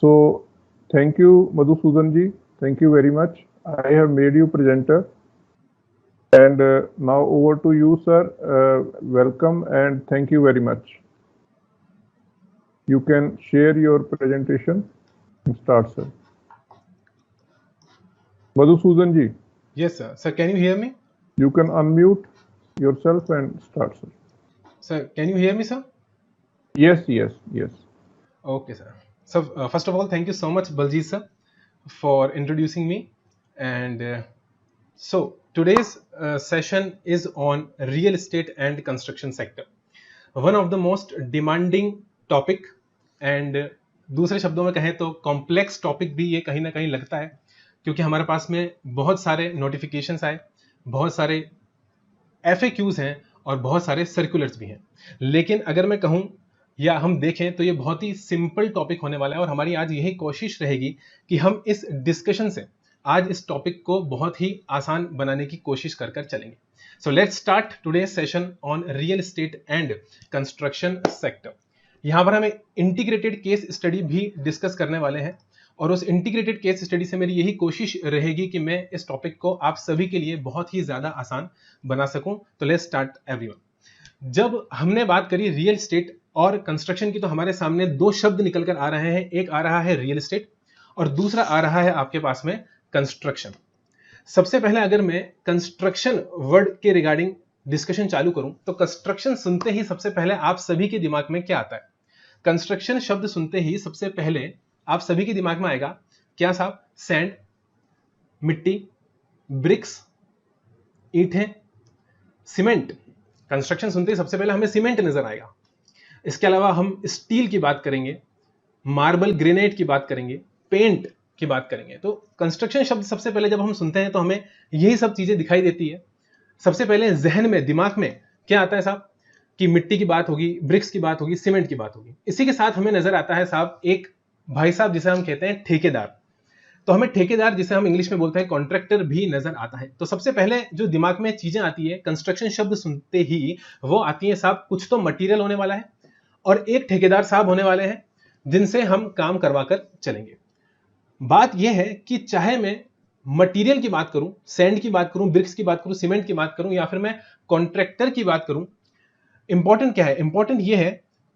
So, thank you, Madhusudan ji. Thank you very much. I have made you presenter. And now over to you, sir. Welcome and thank you very much. You can share your presentation and start, sir. Madhusudan ji, Yes, sir. Sir, can you hear me? you can unmute yourself and start, sir. Sir, can you hear me, sir? Yes, yes, yes. Okay, sir. So, first of all, thank you so much, Baljeet sir, for introducing me. And so, today's session is on real estate and construction sector. One of the most demanding topic and दूसरे शब्दों में कहें तो complex topic भी ये कहीं ना कहीं लगता है, क्योंकि हमारे पास में बहुत सारे नोटिफिकेशंस आए, बहुत सारे FAQs हैं और बहुत सारे सर्कुलर्स भी हैं। लेकिन अगर मैं कहूं या हम देखें तो ये बहुत ही सिंपल टॉपिक होने वाला है और हमारी आज यही कोशिश रहेगी कि हम इस डिस्कशन से आज इस टॉपिक को बहुत ही आसान बनाने की कोशिश कर कर चलेंगे। So let's start today session on real estate and construction sector. यहां पर हम इंटीग्रेटेड केस स्टडी भी डिस्कस करने वाले हैं और उस इंटीग्रेटेड केस स्टडी से मेरी यही कोशिश रहेगी कि मैं इस टॉपिक को आप सभी के लिए बहुत ही ज्यादा आसान बना सकूं। तो लेट्स स्टार्ट एवरीवन। जब हमने बात करी रियल एस्टेट और कंस्ट्रक्शन की तो हमारे सामने दो शब्द निकल कर आ रहे हैं, एक आ रहा है रियल एस्टेट और दूसरा आ रहा है आपके पास में कंस्ट्रक्शन। सबसे पहले अगर मैं कंस्ट्रक्शन वर्ड के रिगार्डिंग डिस्कशन चालू करूं तो कंस्ट्रक्शन सुनते ही सबसे पहले आप सभी के दिमाग में क्या आता है? कंस्ट्रक्शन शब्द सुनते ही सबसे पहले आप सभी के दिमाग में आएगा क्या साहब? सैंड, मिट्टी, ब्रिक्स, ईंटें, सीमेंट। कंस्ट्रक्शन सुनते ही सबसे पहले हमें सीमेंट नजर आएगा। इसके अलावा हम स्टील की बात करेंगे, मार्बल ग्रेनाइट की बात करेंगे, पेंट की बात करेंगे। तो कंस्ट्रक्शन शब्द सबसे पहले जब हम सुनते हैं तो हमें यही सब चीजें दिखाई देती है। सबसे पहले जहन में, दिमाग में क्या आता है साहब? कि मिट्टी की बात होगी, ब्रिक्स की बात होगी, सीमेंट की बात होगी। इसी के साथ हमें नजर आता है साहब एक भाई साहब जिसे हम कहते हैं ठेकेदार। तो हमें ठेकेदार, जिसे हम इंग्लिश में बोलते हैं कॉन्ट्रैक्टर, भी नजर आता है। तो सबसे पहले जो दिमाग में चीजें आती है कंस्ट्रक्शन शब्द सुनते ही, वो आती है साहब कुछ तो मटेरियल होने वाला है और एक ठेकेदार साहब होने वाले हैं जिनसे हम काम करवा कर चलेंगे। बात यह है कि चाहे मैं मटेरियल की बात करूं, सैंड की बात करूं, ब्रिक्स की बात करूं, सीमेंट की बात करूं या फिर मैं कॉन्ट्रैक्टर की बात करूं, इंपॉर्टेंट क्या है? इंपॉर्टेंट यह है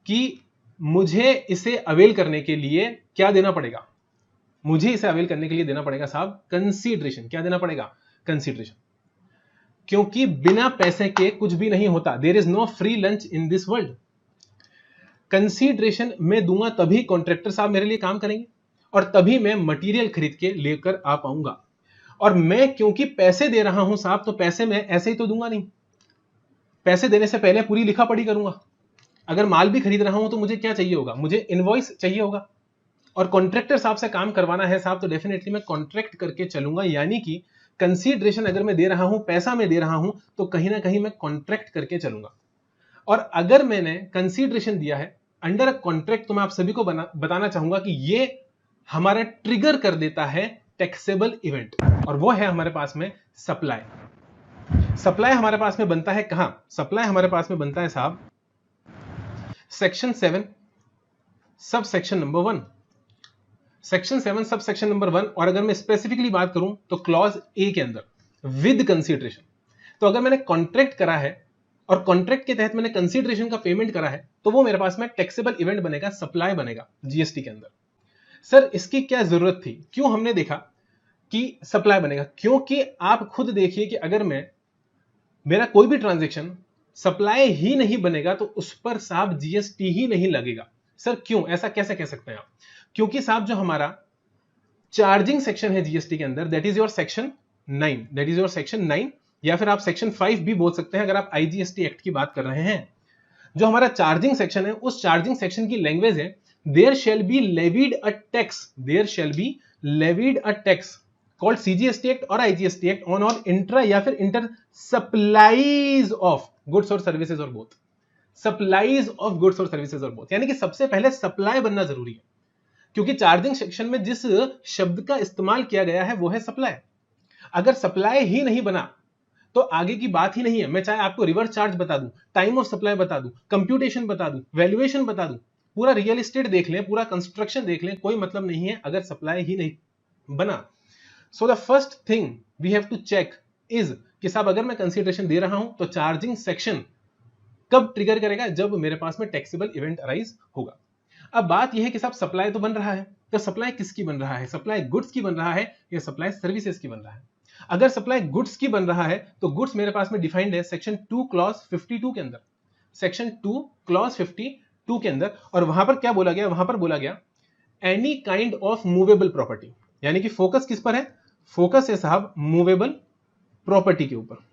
कि मुझे इसे अवेल करने के लिए क्या देना पड़ेगा? मुझे इसे अवेल करने के लिए देना पड़ेगा साहब कंसीडरेशन। क्या देना पड़ेगा? कंसीडरेशन। क्योंकि बिना पैसे के कुछ भी नहीं होता। There is no free lunch in this world. Consideration मैं दूंगा तभी कॉन्ट्रैक्टर साहब मेरे लिए काम करेंगे और तभी मैं मटेरियल खरीद के लेकर आ पाऊंगा। और मैं क्योंकि पैसे दे रहा हूं साहब, तो पैसे मैं ऐसे ही तो दूंगा नहीं। पैसे देने से पहले पूरी लिखा पढ़ी करूंगा। अगर माल भी खरीद रहा हूं तो मुझे क्या चाहिए होगा? मुझे इनवॉइस चाहिए होगा। और कॉन्ट्रैक्टर साहब से काम करवाना है साहब तो डेफिनेटली मैं कॉन्ट्रैक्ट करके चलूंगा। यानी कि कंसीडरेशन अगर मैं दे रहा हूं, पैसा मैं दे रहा हूं, तो कहीं ना कहीं मैं कॉन्ट्रैक्ट करके चलूंगा। और अगर मैंने कंसीडरेशन दिया है अंडर अ कॉन्ट्रैक्ट, तो मैं आप सभी को बताना चाहूंगा कि ये हमारा ट्रिगर कर देता है टैक्सेबल इवेंट, और वो है हमारे पास में सप्लाई। सप्लाई हमारे पास में बनता है कहां? सप्लाई हमारे पास में बनता है साहब section 7 sub section number 1। Section 7 sub section number 1। और अगर मैं स्पेसिफिकली बात करूं तो क्लॉज ए के अंदर विद कंसीडरेशन। तो अगर मैंने कॉन्ट्रैक्ट करा है और कॉन्ट्रैक्ट के तहत मैंने कंसीडरेशन का पेमेंट करा है, तो वो मेरे पास में टैक्सेबल इवेंट बनेगा, सप्लाई बनेगा जीएसटी के अंदर। सर इसकी क्या जरूरत थी? क्यों हमने देखा कि सप्लाई बनेगा? क्योंकि आप खुद देखिए कि अगर मेरा कोई भी ट्रांजेक्शन सप्लाई ही नहीं बनेगा तो उस पर साहब जीएसटी ही नहीं लगेगा। सर क्यों? ऐसा कैसे कह सकते हैं आप? क्योंकि साहब जो हमारा चार्जिंग सेक्शन है जीएसटी के अंदर, that is your section 9, that is your section 9, या फिर आप सेक्शन 5 भी बोल सकते हैं अगर आप आईजीएसटी एक्ट की बात कर रहे हैं। जो हमारा चार्जिंग सेक्शन है, उस चार्जिंग सेक्शन की लैंग्वेज है there shall be levied a tax, there shall be levied a tax called CGST act और IGST act on all intra या फिर इंटर सप्लाईज ऑफ गुड्स और सर्विसेज और बोथ। सप्लाईज ऑफ गुड्स और services और both, यानी कि सबसे पहले सप्लाई बनना जरूरी है, क्योंकि चार्जिंग सेक्शन में जिस शब्द का इस्तेमाल किया गया है वो है सप्लाई। अगर सप्लाई ही नहीं बना तो आगे की बात ही नहीं है। मैं चाहे आपको रिवर्स चार्ज बता दूं, टाइम ऑफ सप्लाई बता दूं, कंप्यूटेशन बता दूं, वैल्यूएशन बता दूं, पूरा रियल एस्टेट देख लें, पूरा कंस्ट्रक्शन देख लें, कोई मतलब नहीं है अगर सप्लाई ही नहीं बना। So the first thing we have to check is कि साहब अगर मैं कंसीडरेशन दे रहा हूं तो चार्जिंग सेक्शन कब ट्रिगर करेगा, जब मेरे पास में टैक्सेबल इवेंट अराइज होगा। अब बात यह है कि साहब सप्लाई तो बन रहा है, तो सप्लाई किसकी बन रहा है, सप्लाई गुड्स की बन रहा है या सप्लाई सर्विसेज की बन रहा है। अगर सप्लाई गुड्स की बन रहा है तो गुड्स मेरे पास में डिफाइंड है सेक्शन 2 क्लॉज 52 के अंदर, सेक्शन 2 क्लॉज 52 के अंदर। और वहां पर क्या बोला गया, वहां पर बोला गया any kind of movable property, यानी कि फोकस किस पर है, फोकस है साहब मूवेबल प्रॉपर्टी के ऊपर,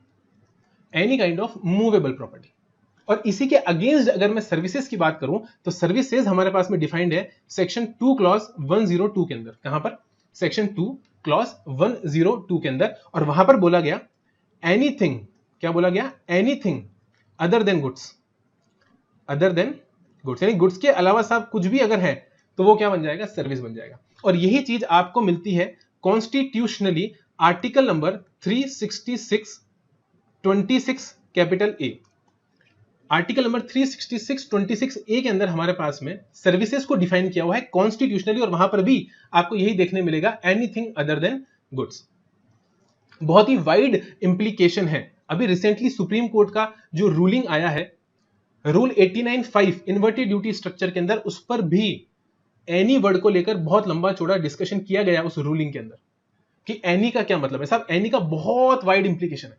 any kind of movable property. और इसी के अगेंस्ट अगर मैं सर्विसेज की बात करूं तो सर्विसेज हमारे पास में डिफाइंड है सेक्शन 2 क्लॉज 102 के अंदर। कहां पर, सेक्शन 2 क्लॉज 102 के अंदर। और वहां पर बोला गया एनीथिंग, क्या बोला गया, anything other than goods, other than goods, यानी गुड्स के अलावा साहब कुछ भी अगर है तो वो क्या बन जाएगा, सर्विस बन जाएगा। और यही चीज आपको मिलती है constitutionally article number 366 26 capital A. Article number 366 26 ए के अंदर हमारे पास में सर्विसेज को डिफाइन किया हुआ है कॉन्स्टिट्यूशनली, और वहां पर भी आपको यही देखने मिलेगा एनीथिंग अदर देन गुड्स। बहुत ही वाइड इंप्लीकेशन है। अभी रिसेंटली सुप्रीम कोर्ट का जो रूलिंग आया है, रूल 89(5) इन्वर्टेड ड्यूटी स्ट्रक्चर के अंदर, उस पर भी एनी वर्ड को लेकर बहुत लंबा चौड़ा डिस्कशन किया गया उस रूलिंग के अंदर कि एनी का क्या मतलब है। साहब एनी का बहुत वाइड इंप्लीकेशन है,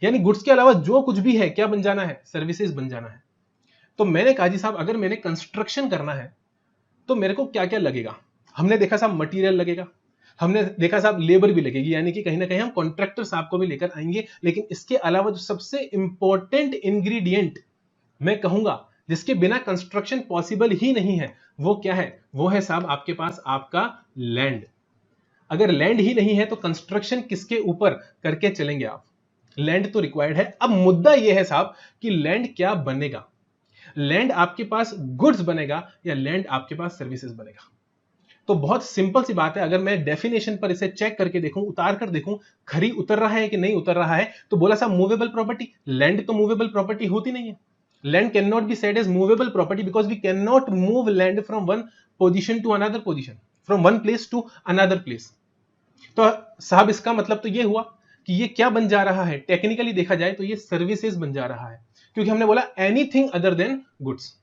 यानी गुड्स के अलावा जो कुछ भी है क्या बन जाना है, सर्विसेज बन जाना है। तो मैंने कहा जी साहब अगर मैंने कंस्ट्रक्शन करना है तो मेरे को क्या क्या लगेगा। हमने देखा साहब मटेरियल लगेगा, हमने देखा साहब लेबर भी लगेगी, यानी कि कहीं ना कहीं हम कॉन्ट्रैक्टर साहब को भी लेकर आएंगे। लेकिन इसके अलावा जो सबसे इंपॉर्टेंट इंग्रेडिएंट मैं कहूंगा जिसके बिना कंस्ट्रक्शन पॉसिबल ही नहीं है, वो क्या है, वो है साहब आपके पास आपका लैंड। अगर लैंड ही नहीं है तो कंस्ट्रक्शन किसके ऊपर करके चलेंगे आप, लैंड तो रिक्वायर्ड है। अब मुद्दा यह है साहब कि लैंड क्या बनेगा, लैंड आपके पास गुड्स बनेगा या लैंड आपके पास सर्विसेज बनेगा। तो बहुत सिंपल सी बात है, अगर मैं डेफिनेशन पर इसे चेक करके देखूं, उतार कर देखूं खरी उतर रहा है कि नहीं उतर रहा है, तो बोला साहब मूवेबल प्रॉपर्टी, लैंड तो मूवेबल प्रॉपर्टी होती नहीं है। Land can not be said as movable property because we can not move land from one position to another position, from one place to another place. तो साहब इसका मतलब तो ये हुआ कि ये क्या बन जा रहा है, टेक्निकली देखा जाए तो ये सर्विसेज बन जा रहा है, क्योंकि हमने बोला एनीथिंग अदर देन गुड्स।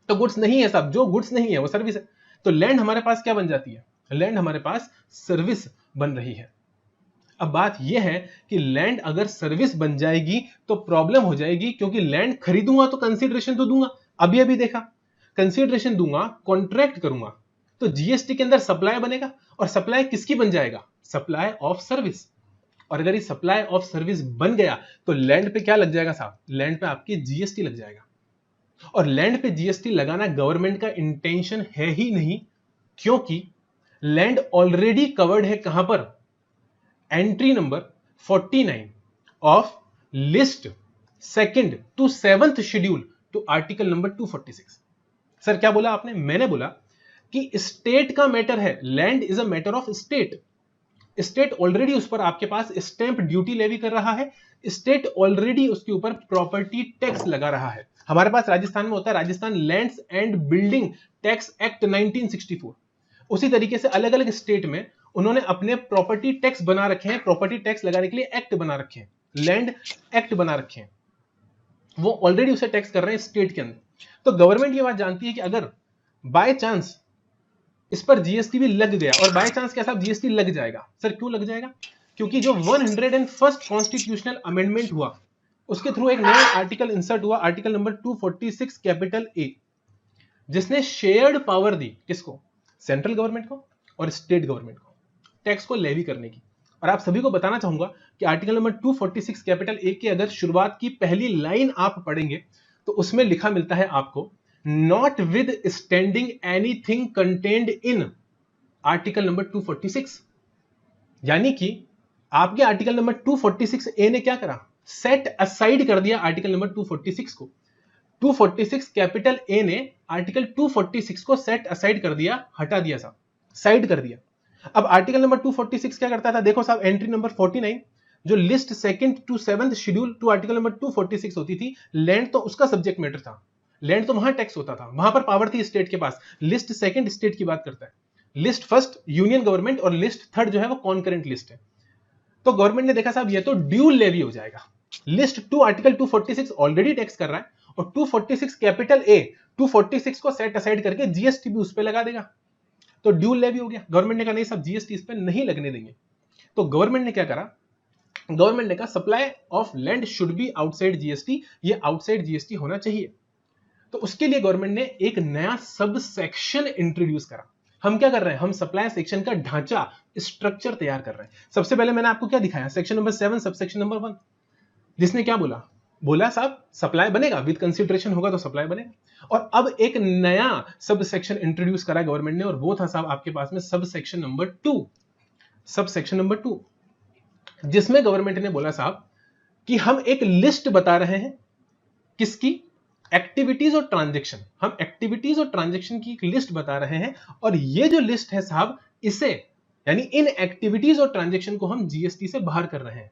तो गुड्स नहीं है साहब, जो गुड्स नहीं है वो सर्विस है। तो लैंड हमारे पास क्या बन जाती है, लैंड हमारे पास सर्विस बन रही है। अब बात यह है कि लैंड अगर सर्विस बन जाएगी तो प्रॉब्लम हो जाएगी, क्योंकि लैंड खरीदूंगा तो कंसीडरेशन तो दूंगा, अभी अभी देखा कंसीडरेशन दूंगा, कॉन्ट्रैक्ट करूंगा तो जीएसटी के अंदर सप्लाई बनेगा, और सप्लाई किसकी बन जाएगा, सप्लाई ऑफ सर्विस। और अगर ये सप्लाई ऑफ सर्विस बन गया तो लैंड पे क्या लग जाएगा साहब, लैंड पे आपकी जीएसटी लग जाएगा। और लैंड पे जीएसटी लगाना गवर्नमेंट का इंटेंशन है ही नहीं, क्योंकि लैंड ऑलरेडी कवर्ड है कहां पर, entry number 49 of list second to 7th schedule to article number 246। Sir क्या बोला आपने, मैंने बोला कि स्टेट का मैटर है, land is a matter of state. State already उस पर आपके पास स्टैंप ड्यूटी लेवी कर रहा है, स्टेट ऑलरेडी उसके ऊपर प्रॉपर्टी टैक्स लगा रहा है। हमारे पास राजस्थान में होता है Rajasthan lands and building tax act 1964। उसी तरीके से अलग अलग स्टेट में उन्होंने अपने प्रॉपर्टी टैक्स बना रखे हैं, प्रॉपर्टी टैक्स लगाने के लिए एक्ट बना रखे हैं, लैंड एक्ट बना रखे हैं, वो ऑलरेडी उसे टैक्स कर रहे हैं स्टेट के अंदर। तो गवर्नमेंट ये बात जानती है कि अगर बाय चांस इस पर जीएसटी भी लग गया, और बाय चांस क्या साहब जीएसटी लग जाएगा, सर क्यों लग जाएगा, क्योंकि जो 101st कॉन्स्टिट्यूशनल अमेंडमेंट हुआ उसके थ्रू एक नया आर्टिकल इंसर्ट हुआ, आर्टिकल नंबर 246 कैपिटल ए, जिसने शेयर्ड पावर दी किसको, सेंट्रल गवर्नमेंट को और स्टेट गवर्नमेंट को टैक्स को लेवी करने की। और आप सभी को बताना चाहूंगा कि आर्टिकल नंबर 246 कैपिटल ए की अगर शुरुआत की पहली लाइन आप पढ़ेंगे तो उसमें लिखा मिलता है आपको not with standing anything contained in article number 246। यानी कि आपके आर्टिकल नंबर 246 ए ने क्या करा, सेट असाइड कर दिया आर्टिकल नंबर 246 को। 246 कैपिटल ए ने आर्टिकल 246 को सेट असाइड कर दिया, हटा दिया साहब, साइड कर दिया। अब आर्टिकल नंबर 246 क्या करता था, देखो साहब एंट्री नंबर 49 जो list second to 7th schedule to article number 246 होती थी, लैंड तो उसका सब्जेक्ट मैटर था, लैंड तो वहां टैक्स होता था, वहां पर पावर थी स्टेट के पास। लिस्ट सेकंड स्टेट की बात करता है, लिस्ट फर्स्ट यूनियन गवर्नमेंट और लिस्ट थर्ड जो है वो कॉन्करेंट लिस्ट है। तो गवर्नमेंट ने देखा साहब ये तो ड्यूल लेवी हो जाएगा। लिस्ट 2 आर्टिकल 246 ऑलरेडी टैक्स कर रहा है और 246 कैपिटल ए 246 को सेट असाइड करके जीएसटी भी उस पर लगा देगा, तो ड्यूल लेवी हो गया। गवर्नमेंट ने कहा नहीं साहब जीएसटी इस पर नहीं लगने देंगे। तो गवर्नमेंट ने क्या करा, गवर्नमेंट ने कहा supply of land should be outside GST, ये आउटसाइड जीएसटी होना चाहिए। तो उसके लिए गवर्नमेंट ने एक नया सब सेक्शन इंट्रोड्यूस करा। हम क्या कर रहे हैं, हम सप्लाई सेक्शन का ढांचा स्ट्रक्चर तैयार कर रहे हैं। सबसे पहले मैंने आपको क्या दिखाया, section number 7 sub section number 1, जिसने क्या बोला, बोला साहब सप्लाई बनेगा विद कंसिडरेशन होगा तो सप्लाई बनेगा। और अब एक नया सब सेक्शन इंट्रोड्यूस करा गवर्नमेंट ने और वो था साहब आपके पास में sub section number 2, sub section number 2, जिसमें गवर्नमेंट ने बोला साहब कि हम एक लिस्ट बता रहे हैं, किसकी, एक्टिविटीज और ट्रांजैक्शन, हम एक्टिविटीज और ट्रांजैक्शन की एक लिस्ट बता रहे हैं और ये जो लिस्ट है साहब इसे यानी इन एक्टिविटीज और ट्रांजैक्शन को हम जीएसटी से बाहर कर रहे हैं।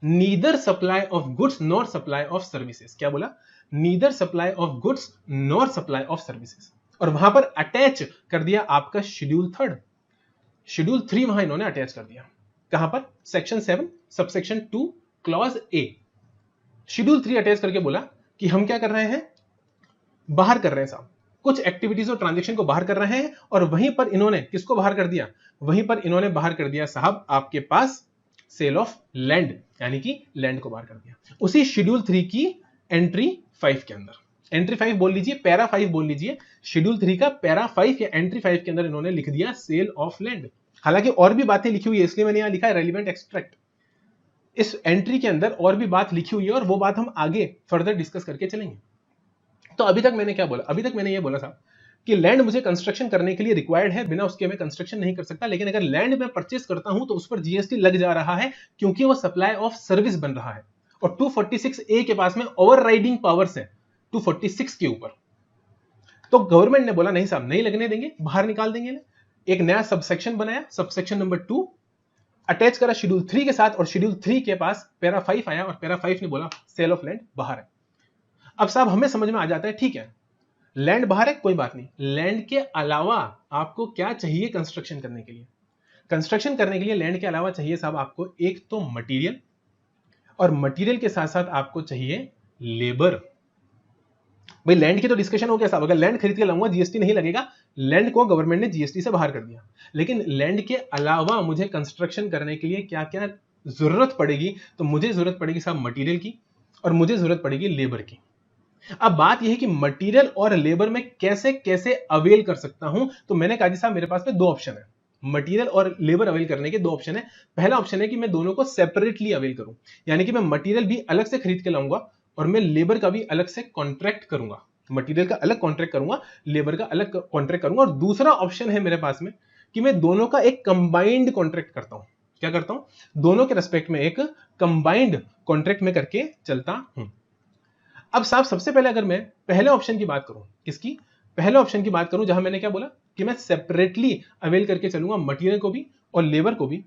Neither supply of goods nor supply of services, क्या बोला, neither supply of goods nor supply of services. और वहां पर अटैच कर दिया आपका शेड्यूल 3, शेड्यूल 3 वहां इन्होंने अटैच कर दिया, कहां पर, section 7 subsection 2 clause A. Schedule 3 attach करके बोला कि हम क्या कर रहे हैं, बाहर कर रहे हैं साहब, कुछ एक्टिविटीज और ट्रांजैक्शन को बाहर कर रहे हैं। और वहीं पर इन्होंने किसको बाहर कर दिया, वहीं पर इन्होंने बाहर कर दिया साहब आपके पास सेल ऑफ लैंड, यानी कि लैंड को बाहर कर दिया उसी शेड्यूल 3 की एंट्री 5 के अंदर। एंट्री 5 बोल लीजिए, पैरा 5 बोल लीजिए, शेड्यूल 3 का पैरा 5 या एंट्री 5 के अंदर इन्होंने लिख दिया सेल ऑफ लैंड। हालांकि और भी बातें लिखी हुई है, इसलिए मैंने यहां लिखा है रेलिवेंट एक्सट्रैक्ट। इस एंट्री के अंदर और भी बात लिखी हुई है और वो बात हम आगे फर्दर डिस्कस करके चलेंगे। तो अभी तक मैंने क्या बोला, अभी तक मैंने ये बोला था कि लैंड मुझे कंस्ट्रक्शन करने के लिए रिक्वायर्ड है, बिना उसके मैं कंस्ट्रक्शन नहीं कर सकता। लेकिन अगर लैंड मैं परचेस करता हूं तो उस पर जीएसटी लग जा रहा है क्योंकि वो सप्लाई ऑफ सर्विस बन रहा है। और 246A के पास में ओवरराइडिंग पावर्स है 246 के ऊपर। तो गवर्नमेंट ने बोला नहीं साहब नहीं लगने देंगे, बाहर निकाल देंगे। एक नया सबसेक्शन बनाया, सबसेक्शन नंबर 2 अटैच करा शेड्यूल 3 के साथ और शेड्यूल 3 के पास पैरा 5 आया और पैरा 5 ने बोला सेल ऑफ लैंड बाहर है। अब साहब हमें समझ में आ जाता है, ठीक है लैंड बाहर है कोई बात नहीं, लैंड के अलावा आपको क्या चाहिए कंस्ट्रक्शन करने के लिए, कंस्ट्रक्शन करने के लिए लैंड के अलावा चाहिए साहब आपको एक तो मटेरियल, और मटेरियल के साथ साथ आपको चाहिए लेबर। भाई लैंड की तो डिस्कशन हो गया साहब, अगर लैंड खरीद के लाऊंगा जीएसटी नहीं लगेगा, लैंड को गवर्नमेंट ने जीएसटी से बाहर कर दिया। लेकिन लैंड के अलावा मुझे कंस्ट्रक्शन करने के लिए क्या क्या जरूरत पड़ेगी, तो मुझे जरूरत पड़ेगी साहब मटेरियल की और मुझे जरूरत पड़ेगी लेबर की। अब बात यह है कि मटेरियल और लेबर में कैसे कैसे अवेल कर सकता हूं, तो मैंने कहा जी साहब मेरे पास में 2 ऑप्शन है, मटेरियल और लेबर अवेल करने के 2 ऑप्शन है। पहला ऑप्शन है कि मैं दोनों को सेपरेटली अवेल करूं, यानी कि मैं मटेरियल भी अलग से खरीद के लाऊंगा और मैं लेबर का भी अलग से कॉन्ट्रैक्ट करूंगा, मटेरियल का अलग कॉन्ट्रैक्ट करूंगा, लेबर का अलग कॉन्ट्रैक्ट करूंगा। और दूसरा ऑप्शन है मेरे पास में कि मैं दोनों का एक कंबाइंड कॉन्ट्रैक्ट करता हूं। क्या करता हूं, दोनों के रेस्पेक्ट में एक कंबाइंड कॉन्ट्रैक्ट में करके चलता हूं। अब साहब सबसे पहले अगर मैं पहले ऑप्शन की बात करूं, किसकी, पहले ऑप्शन की बात करूं जहां मैंने क्या बोला कि मैं सेपरेटली अवेल करके चलूंगा मटेरियल को भी और लेबर को भी,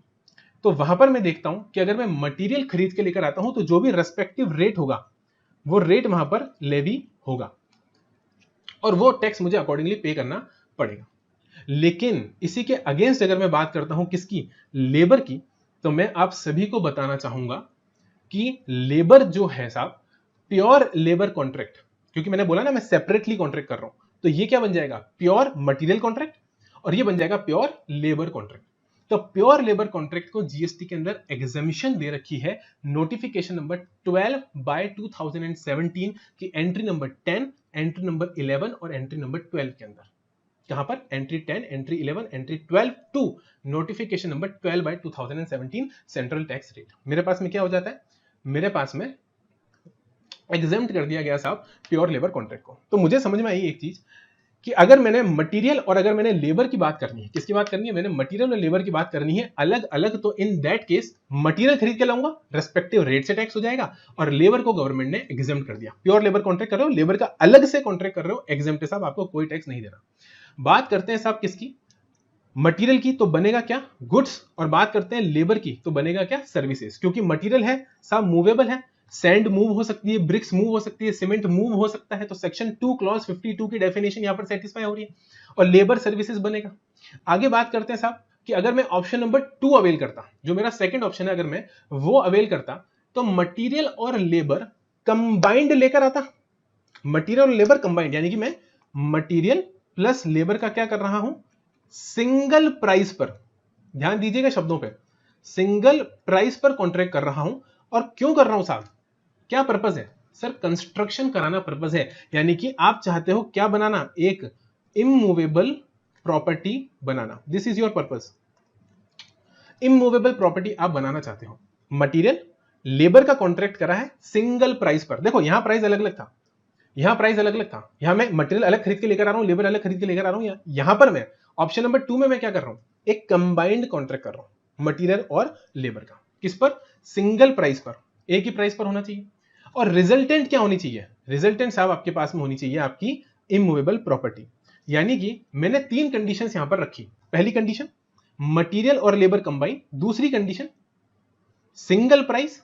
तो वहां पर मैं देखता हूं कि अगर मैं मटेरियल खरीद के लेकर आता हूं तो जो भी रेस्पेक्टिव रेट होगा वो रेट वहां पर लेवी होगा और वो टैक्स मुझे अकॉर्डिंगली पे करना पड़ेगा। लेकिन इसी के अगेंस्ट अगर मैं बात करता हूं किसकी, लेबर की, तो मैं आप सभी को बताना चाहूंगा कि लेबर जो है साहब प्योर लेबर कॉन्ट्रैक्ट, क्योंकि मैंने बोला ना मैं सेपरेटली कॉन्ट्रैक्ट कर रहा हूं, तो ये क्या बन जाएगा, प्योर मटेरियल कॉन्ट्रैक्ट और ये बन जाएगा प्योर लेबर कॉन्ट्रैक्ट। तो प्योर लेबर कॉन्ट्रैक्ट को जीएसटी के अंदर एग्जामिशन दे रखी है नोटिफिकेशन नंबर 12/2017 की एंट्री नंबर 10, एंट्री नंबर 11 और एंट्री नंबर 12 के अंदर। कहां पर, entry 10, entry 11, entry 12 to notification number 12/2017 central tax rate. मेरे पास में क्या हो जाता है, मेरे पास में एग्जेम्प्ट कर दिया गया साहब प्योर लेबर कॉन्ट्रैक्ट को। तो मुझे समझ में आई एक चीज कि अगर मैंने मटेरियल और अगर मैंने लेबर की बात करनी है, किसकी बात करनी है, मैंने मटेरियल और लेबर की बात करनी है अलग अलग, तो इन दैट केस मटेरियल खरीद के लाऊंगा, रेस्पेक्टिव रेट से टैक्स हो जाएगा और लेबर को गवर्नमेंट ने एग्जेम्प्ट कर दिया। प्योर लेबर कॉन्ट्रैक्ट कर रहे हो, लेबर का अलग से कॉन्ट्रैक्ट कर रहे हो, एग्जेम्प्ट है साहब, आपको कोई टैक्स नहीं देना। बात करते हैं साहब किसकी, मटेरियल की, तो बनेगा क्या, गुड्स, और बात करते हैं लेबर की तो बनेगा क्या, सर्विसेज। क्योंकि मटेरियल है साहब मूवेबल है, सैंड मूव हो सकती है, ब्रिक्स मूव हो सकती है, सीमेंट मूव हो सकता है, तो सेक्शन 2 क्लॉज 52 की डेफिनेशन यहां पर सेटिस्फाई हो रही है और लेबर सर्विसेज बनेगा। आगे बात करते हैं साहब कि अगर मैं ऑप्शन नंबर 2 अवेल करता, जो मेरा सेकंड ऑप्शन है, अगर मैं वो अवेल करता तो मटेरियल और लेबर कंबाइंड लेकर आता। मटेरियल और लेबर कंबाइंड यानी कि मैं मटेरियल प्लस लेबर का क्या कर रहा हूं, सिंगल प्राइस पर, ध्यान दीजिएगा शब्दों पे, सिंगल प्राइस पर कॉन्ट्रैक्ट कर रहा हूं। और क्यों कर रहा हूं साहब, क्या पर्पस है सर, कंस्ट्रक्शन कराना पर्पस है, यानी कि आप चाहते हो क्या बनाना, एक immovable property banana, this is your purpose, immovable property आप बनाना चाहते हो। मटेरियल लेबर का कॉन्ट्रैक्ट करा है सिंगल प्राइस पर, देखो यहां प्राइस अलग अलग था, यहां प्राइस अलग अलग था, यहां मैं मटेरियल अलग खरीद के लेकर आ रहा हूं, लेबर अलग खरीद के लेकर आ रहा हूं, यहां पर मैं ऑप्शन नंबर 2 में मैं क्या कर रहा हूं, एक कंबाइंड कॉन्ट्रैक्ट कर रहा हूं मटेरियल और लेबर का, किस पर, सिंगल प्राइस पर, एक ही प्राइस पर होना चाहिए। और रिजल्टेंट क्या होनी चाहिए, रिजल्टेंट साहब आपके पास में होनी चाहिए आपकी इमूवेबल प्रॉपर्टी, यानी कि मैंने 3 कंडीशंस यहां पर रखी। पहली कंडीशन मटेरियल और लेबर कंबाइन, दूसरी कंडीशन सिंगल प्राइस,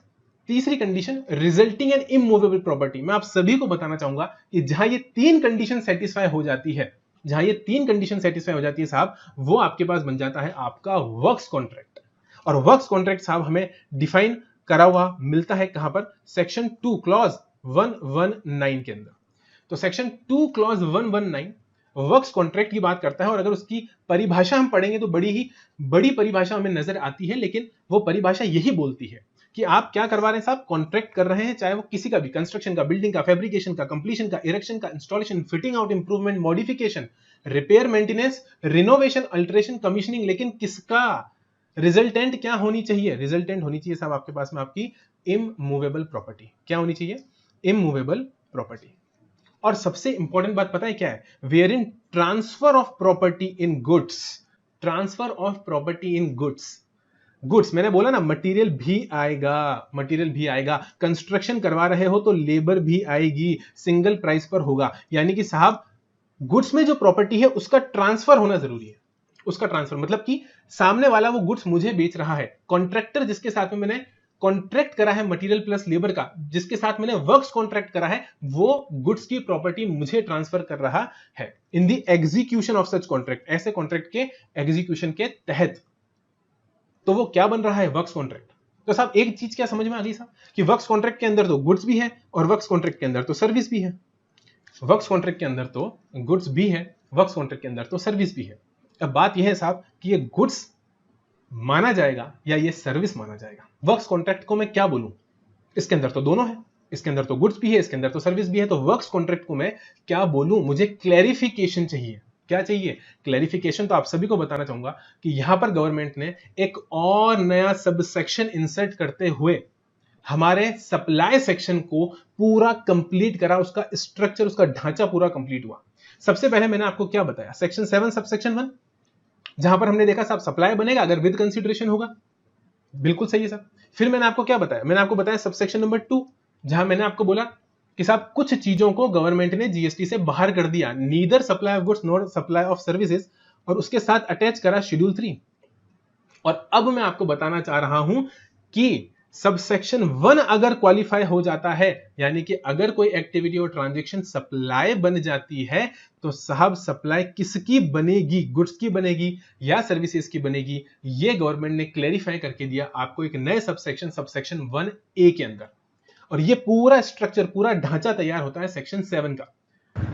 तीसरी condition resulting N immovable property. मैं आप सभी को बताना चाहूंगा कि जहां ये 3 कंडीशन सेटिस्फाई हो जाती है, जहां ये 3 कंडीशन सेटिस्फाई हो जाती है साहब, वो आपके पास बन जाता है आपका वर्क्स कॉन्ट्रैक्ट। और वर्क्स कॉन्ट्रैक्ट साहब हमें डिफाइन करा हुआ मिलता है कहां पर, सेक्शन 2 क्लॉज 119 के अंदर। तो सेक्शन 2 क्लॉज 119 वर्क्स कॉन्ट्रैक्ट की बात करता है, और अगर उसकी परिभाषा हम पढ़ेंगे तो बड़ी ही बड़ी परिभाषा हमें नजर आती है, लेकिन वो परिभाषा यही बोलती है कि आप क्या करवा रहे हैं साहब, कॉन्ट्रैक्ट कर रहे हैं, चाहे वो किसी का भी, कंस्ट्रक्शन का, बिल्डिंग का, फैब्रिकेशन का, कंप्लीशन का, इरेक्शन का, installation, fitting out, improvement, modification, repair, maintenance, renovation, alteration, commissioning, लेकिन किसका, रिजल्टेंट क्या होनी चाहिए, रिजल्टेंट होनी चाहिए साहब आपके पास में आपकी इमूवेबल प्रॉपर्टी। क्या होनी चाहिए, इमूवेबल प्रॉपर्टी। और सबसे इंपॉर्टेंट बात पता है क्या है, where in transfer of property in goods, transfer of property in goods, goods मैंने बोला ना, मटेरियल भी आएगा, मटेरियल भी आएगा, कंस्ट्रक्शन करवा रहे हो तो लेबर भी आएगी, सिंगल प्राइस पर होगा, यानी कि साहब गुड्स में जो प्रॉपर्टी है उसका ट्रांसफर होना जरूरी है, उसका ट्रांसफर मतलब कि सामने वाला वो गुड्स मुझे बेच रहा है, कॉन्ट्रैक्टर जिसके साथ में मैंने कॉन्ट्रैक्ट करा है मटेरियल प्लस लेबर का, जिसके साथ मैंने वर्क्स कॉन्ट्रैक्ट करा है, वो गुड्स की प्रॉपर्टी मुझे ट्रांसफर कर रहा है in the execution of such contract, ऐसे कॉन्ट्रैक्ट के एग्जीक्यूशन के तहत। तो वो क्या बन रहा है, वर्क्स कॉन्ट्रैक्ट। तो साहब एक चीज क्या समझ में आ गई साहब, कि वर्क्स कॉन्ट्रैक्ट के अंदर तो गुड्स भी है और वर्क्स कॉन्ट्रैक्ट के अंदर तो सर्विस भी है, वर्क्स कॉन्ट्रैक्ट के अंदर तो गुड्स भी है, वर्क्स कॉन्ट्रैक्ट के अंदर तो सर्विस भी है। अब बात यह है साहब कि ये गुड्स माना जाएगा या ये सर्विस माना जाएगा। वर्क्स कॉन्ट्रैक्ट को मैं क्या बोलूं, इसके अंदर तो दोनों है, इसके अंदर तो गुड्स भी है, इसके अंदर तो सर्विस भी है, तो वर्क्स कॉन्ट्रैक्ट को मैं क्या बोलूं, मुझे क्लैरिफिकेशन चाहिए। क्या चाहिए, क्लैरिफिकेशन। तो आप सभी को बताना चाहूंगा कि यहां पर गवर्नमेंट ने एक और नया सबसेक्शन इंसर्ट करते हुए हमारे सप्लाई सेक्शन को पूरा कंप्लीट करा, उसका स्ट्रक्चर, उसका ढांचा पूरा कंप्लीट हुआ। सबसे पहले मैंने आपको क्या बताया, सेक्शन 7 सबसेक्शन 1, जहां पर हमने देखा साहब सप्लाई बनेगा अगर विद कंसीडरेशन होगा, बिल्कुल सही है साहब। फिर मैंने आपको क्या बताया, मैंने आपको बताया सबसेक्शन नंबर 2, जहां मैंने आपको बोला कि साहब कुछ चीजों को गवर्नमेंट ने जीएसटी से बाहर कर दिया, neither supply of goods nor supply of services, और उसके साथ अटैच करा शेड्यूल 3। और अब मैं आपको बताना चाह रहा हूं कि सबसेक्शन 1 अगर क्वालिफाई हो जाता है, यानी कि अगर कोई एक्टिविटी और ट्रांजैक्शन सप्लाई बन जाती है, तो साहब सप्लाई किसकी बनेगी, गुड्स की बनेगी या सर्विसेज की बनेगी, ये गवर्नमेंट ने क्लैरिफाई करके दिया आपको एक नए सबसेक्शन, सबसेक्शन 1A के अंदर। और ये पूरा स्ट्रक्चर, पूरा ढांचा तैयार होता है सेक्शन 7 का,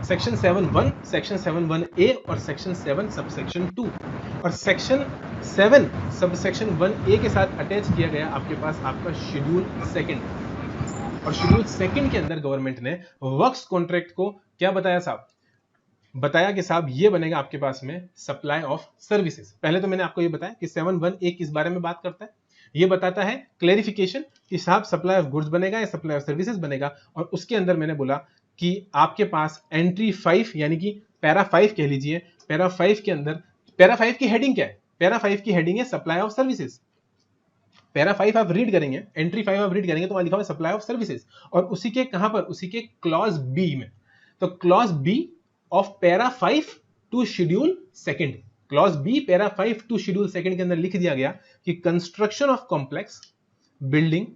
सेक्शन 7(1), सेक्शन 7(1)A और सेक्शन 7 सबसेक्शन 2। और सेक्शन 7 सबसेक्शन 1A के साथ अटैच किया गया आपके पास आपका शेड्यूल 2। और शेड्यूल 2 के अंदर गवर्नमेंट ने वर्क्स कॉन्ट्रैक्ट को क्या बताया साहब, बताया कि साहब ये बनेगा आपके पास में सप्लाई ऑफ सर्विसेज। पहले तो मैंने आपको ये बताया कि 7(1)A किस बारे में बात करता है, ये बताता है क्लैरिफिकेशन कि साहब सप्लाई ऑफ गुड्स बनेगा या सप्लाई ऑफ सर्विसेज बनेगा। और उसके अंदर मैंने बोला कि आपके पास एंट्री 5 यानी कि पैरा 5 कह लीजिए, पैरा 5 के अंदर, पैरा 5 की हेडिंग क्या है, पैरा 5 की हेडिंग है सप्लाई ऑफ सर्विसेज। पैरा 5 आप रीड करेंगे, एंट्री 5 आप रीड करेंगे तो वहां लिखा हुआ है सप्लाई ऑफ सर्विसेज, और उसी के कहां पर, उसी के क्लॉज बी में। तो clause B of para 5 to schedule 2, clause B para 5 to schedule 2 के अंदर लिख दिया गया कि construction of complex building,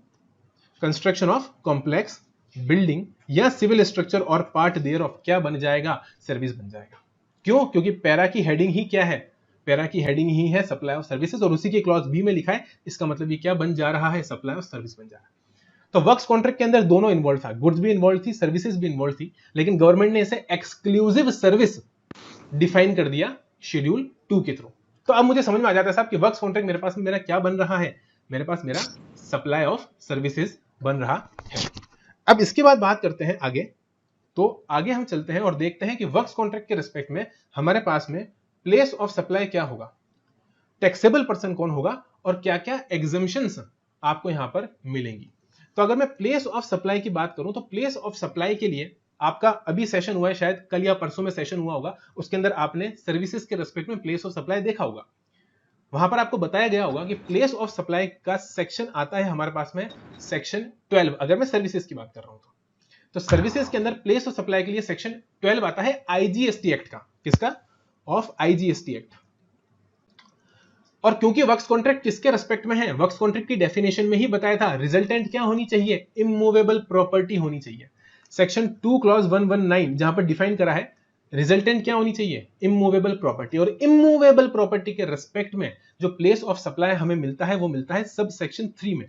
construction of complex building या सिविल स्ट्रक्चर और पार्ट देयर ऑफ क्या बन जाएगा, सर्विस बन जाएगा। क्यों? क्योंकि पैरा की हेडिंग ही क्या है, पैरा की हेडिंग ही है सप्लाई ऑफ सर्विसेज, और उसी के क्लॉज बी में लिखा है, इसका मतलब ये क्या बन जा रहा है, सप्लाई ऑफ सर्विस बन जा रहा है। तो वर्क्स कॉन्ट्रैक्ट के अंदर दोनों इन्वॉल्व था, गुड्स भी इन्वॉल्व थी, सर्विसेज भी इन्वॉल्व थी, लेकिन गवर्नमेंट ने इसे एक्सक्लूसिव सर्विस डिफाइन कर दिया शेड्यूल 2 के थ्रू। तो अब मुझे समझ में आ जाता है साहब कि वर्क्स कॉन्ट्रैक्ट मेरे पास मेरा क्या बन रहा है, मेरे पास मेरा सप्लाई ऑफ सर्विसेज बन रहा है। अब इसके बाद बात करते हैं आगे, तो आगे हम चलते हैं और देखते हैं कि वर्क्स कॉन्ट्रैक्ट के रिस्पेक्ट में हमारे पास में प्लेस ऑफ सप्लाई क्या होगा, टैक्सेबल पर्सन कौन होगा, और क्या क्या एग्जम्पशंस आपको यहां पर मिलेंगी। तो अगर मैं प्लेस ऑफ सप्लाई की बात करूं तो प्लेस ऑफ सप्लाई के लिए आपका अभी सेशन हुआ है, शायद कल या परसों में सेशन हुआ होगा, उसके अंदर आपने सर्विसेज के रिस्पेक्ट में प्लेस ऑफ सप्लाई देखा होगा। वहां पर आपको बताया गया होगा कि प्लेस ऑफ सप्लाई का सेक्शन आता है हमारे पास में सेक्शन 12, अगर मैं सर्विसेज की बात कर रहा हूं तो सर्विसेज के अंदर प्लेस ऑफ सप्लाई के लिए सेक्शन 12 आता है आईजीएसटी एक्ट का, किसका, ऑफ आईजीएसटी एक्ट। और क्योंकि वर्क्स कॉन्ट्रैक्ट किसके रेस्पेक्ट में है, वर्क्स कॉन्ट्रैक्ट की डेफिनेशन में ही बताया था, रिजल्टेंट क्या होनी चाहिए, इमूवेबल प्रॉपर्टी होनी चाहिए। सेक्शन 2 क्लॉज 119 जहां पर डिफाइन करा है रिजल्टेंट क्या होनी चाहिए, इमूवेबल प्रॉपर्टी। और इमूवेबल प्रॉपर्टी के रेस्पेक्ट में जो प्लेस ऑफ सप्लाई हमें मिलता है वो मिलता है सब सेक्शन 3 में,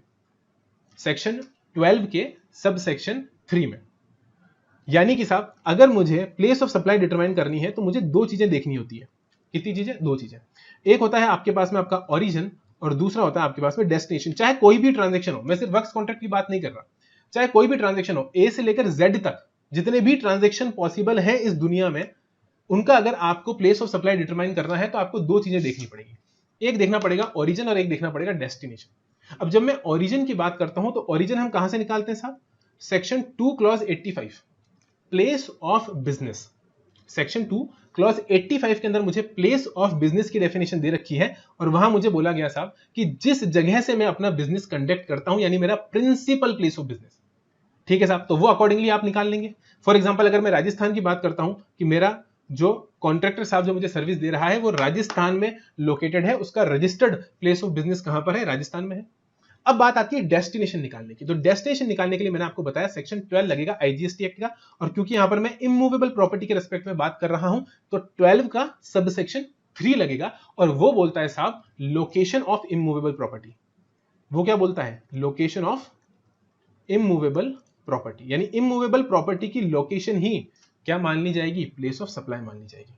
सेक्शन 12 के सब सेक्शन 3 में। यानी कि साहब अगर मुझे प्लेस ऑफ सप्लाई डिटरमाइन करनी है तो मुझे दो चीजें देखनी होती है। कितनी चीजें, दो चीजें। एक होता है आपके पास में आपका ओरिजिन, और दूसरा होता है आपके पास में डेस्टिनेशन। चाहे कोई भी ट्रांजैक्शन हो, मैं सिर्फ वर्क्स कॉन्ट्रैक्ट की बात नहीं कर रहा, चाहे कोई भी ट्रांजैक्शन हो, ए से लेकर जेड तक जितने भी ट्रांजैक्शन पॉसिबल है इस दुनिया में, उनका अगर आपको प्लेस ऑफ सप्लाई डिटरमाइन करना है तो आपको दो चीजें देखनी पड़ेगी, एक देखना पड़ेगा ओरिजिन और एक देखना पड़ेगा डेस्टिनेशन। अब जब मैं ओरिजिन की बात करता हूं तो ओरिजिन हम कहां से निकालते हैं साहब, section 2 clause 85 place of business. Section 2 clause 85 के अंदर मुझे प्लेस ऑफ बिजनेस की डेफिनेशन दे रखी है, और वहां मुझे बोला गया साहब कि जिस जगह से मैं अपना बिजनेस कंडक्ट करता हूं, यानी मेरा प्रिंसिपल प्लेस ऑफ बिजनेस। ठीक है साहब, तो वो अकॉर्डिंगली आप निकाल लेंगे। फॉर एग्जांपल अगर मैं राजस्थान की बात करता हूं कि मेरा जो कॉन्ट्रैक्टर साहब जो मुझे सर्विस दे रहा है वो राजस्थान में लोकेटेड है, उसका रजिस्टर्ड प्लेस ऑफ बिजनेस कहां पर है, राजस्थान में है। अब बात आती है डेस्टिनेशन निकालने की। तो डेस्टिनेशन निकालने के लिए मैंने आपको बताया सेक्शन 12 लगेगा आईजीएसटी एक्ट का, और क्योंकि यहां पर मैं इमूवेबल प्रॉपर्टी के रिस्पेक्ट में बात कर रहा हूं तो 12 का सब सेक्शन 3 लगेगा, और वो बोलता है साहब लोकेशन ऑफ इमूवेबल प्रॉपर्टी। वो क्या बोलता है, लोकेशन ऑफ इमूवेबल प्रॉपर्टी, यानी इमूवेबल प्रॉपर्टी की लोकेशन ही क्या मान ली जाएगी, प्लेस ऑफ सप्लाई मान ली जाएगी।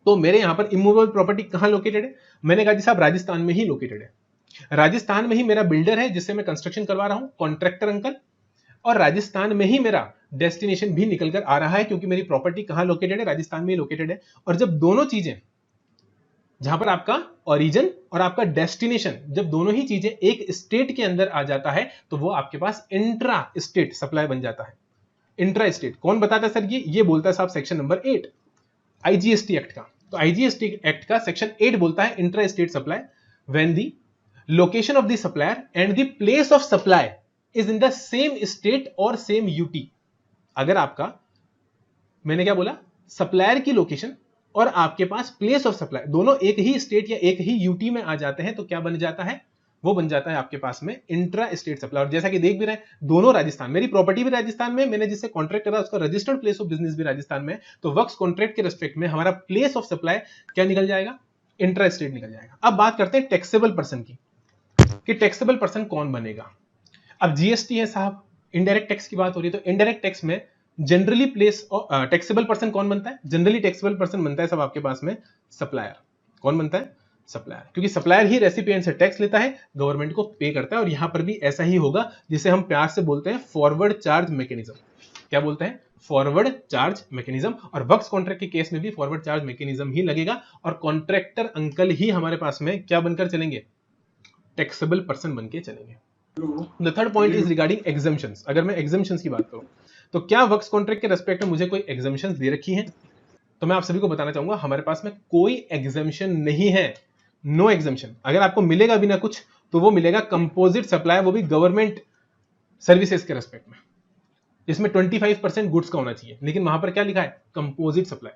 तो मेरे यहां पर इमूवेबल प्रॉपर्टी कहां लोकेटेड है, मैंने कहा जी साहब राजस्थान में ही लोकेटेड है। राजस्थान में ही मेरा बिल्डर है जिससे मैं कंस्ट्रक्शन करवा रहा हूं, कॉन्ट्रैक्टर अंकल, और राजस्थान में ही मेरा डेस्टिनेशन भी निकल कर आ रहा है, क्योंकि मेरी प्रॉपर्टी कहां लोकेटेड है, राजस्थान में ही लोकेटेड है। और जब दोनों चीजें, जहां पर आपका ओरिजिन और आपका डेस्टिनेशन, जब दोनों ही चीजें एक स्टेट के अंदर आ जाता है तो वो आपके पास इंट्रा स्टेट सप्लाई बन जाता है। इंट्रा स्टेट कौन बताता है सर, ये बोलता है साहब सेक्शन नंबर 8 आईजीएसटी एक्ट का। तो आईजीएसटी एक्ट का सेक्शन 8 बोलता है intra state supply when the location of the supplier and the place of supply is in the same state और same UT। अगर आपका, मैंने क्या बोला, सप्लायर की लोकेशन और आपके पास प्लेस ऑफ सप्लाई दोनों एक ही स्टेट या एक ही यूटी में आ जाते हैं तो क्या बन जाता है, वो बन जाता है आपके पास में इंट्रा स्टेट सप्लाई। और जैसा कि देख भी रहे हैं दोनों राजस्थान, मेरी प्रॉपर्टी भी राजस्थान में, मैंने जिससे कॉन्ट्रैक्ट करा उसका रजिस्टर्ड प्लेस ऑफ बिजनेस भी राजस्थान में, तो वर्क्स कॉन्ट्रैक्ट के रिस्पेक्ट में हमारा प्लेस ऑफ सप्लाई क्या निकल जाएगा, इंट्रा स्टेट निकल जाएगा। अब बात करते हैं टैक्सेबल पर्सन की, कि टैक्सेबल पर्सन कौन बनेगा। अब जीएसटी है साहब, इनडायरेक्ट टैक्स की बात हो रही है, तो इनडायरेक्ट टैक्स में जनरली प्लेस टैक्सेबल पर्सन कौन बनता है, जनरली टैक्सेबल पर्सन बनता है सब आपके पास में सप्लायर। कौन बनता है, सप्लायर, क्योंकि सप्लायर ही रेसिपिएंट से टैक्स लेता है, गवर्नमेंट को पे करता है। और यहां पर भी ऐसा ही होगा जिसे हम प्यार से बोलते हैं फॉरवर्ड चार्ज मैकेनिज्म। क्या बोलते हैं, फॉरवर्ड चार्ज मैकेनिज्म। और वर्क्स कॉन्ट्रैक्ट के केस में भी फॉरवर्ड चार्ज मैकेनिज्म ही लगेगा, और कॉन्ट्रैक्टर अंकल ही हमारे पास में क्या बनकर चलेंगे, टैक्सेबल पर्सन बनके चलेंगे। The third point is regarding exemptions. अगर मैं एग्जम्पशंस की बात करूं तो क्या वर्क्स कॉन्ट्रैक्ट के रेस्पेक्ट में मुझे कोई एग्जम्पशंस दे रखी हैं, तो मैं आप सभी को बताना चाहूंगा हमारे पास में कोई एग्जम्पशन नहीं है, नो एग्जम्पशन। अगर आपको मिलेगा भी ना कुछ तो वो मिलेगा कंपोजिट सप्लाई, वो भी गवर्नमेंट सर्विसेज के रेस्पेक्ट में, जिसमें 25% गुड्स का होना चाहिए। लेकिन वहां पर क्या लिखा है, कंपोजिट सप्लाई,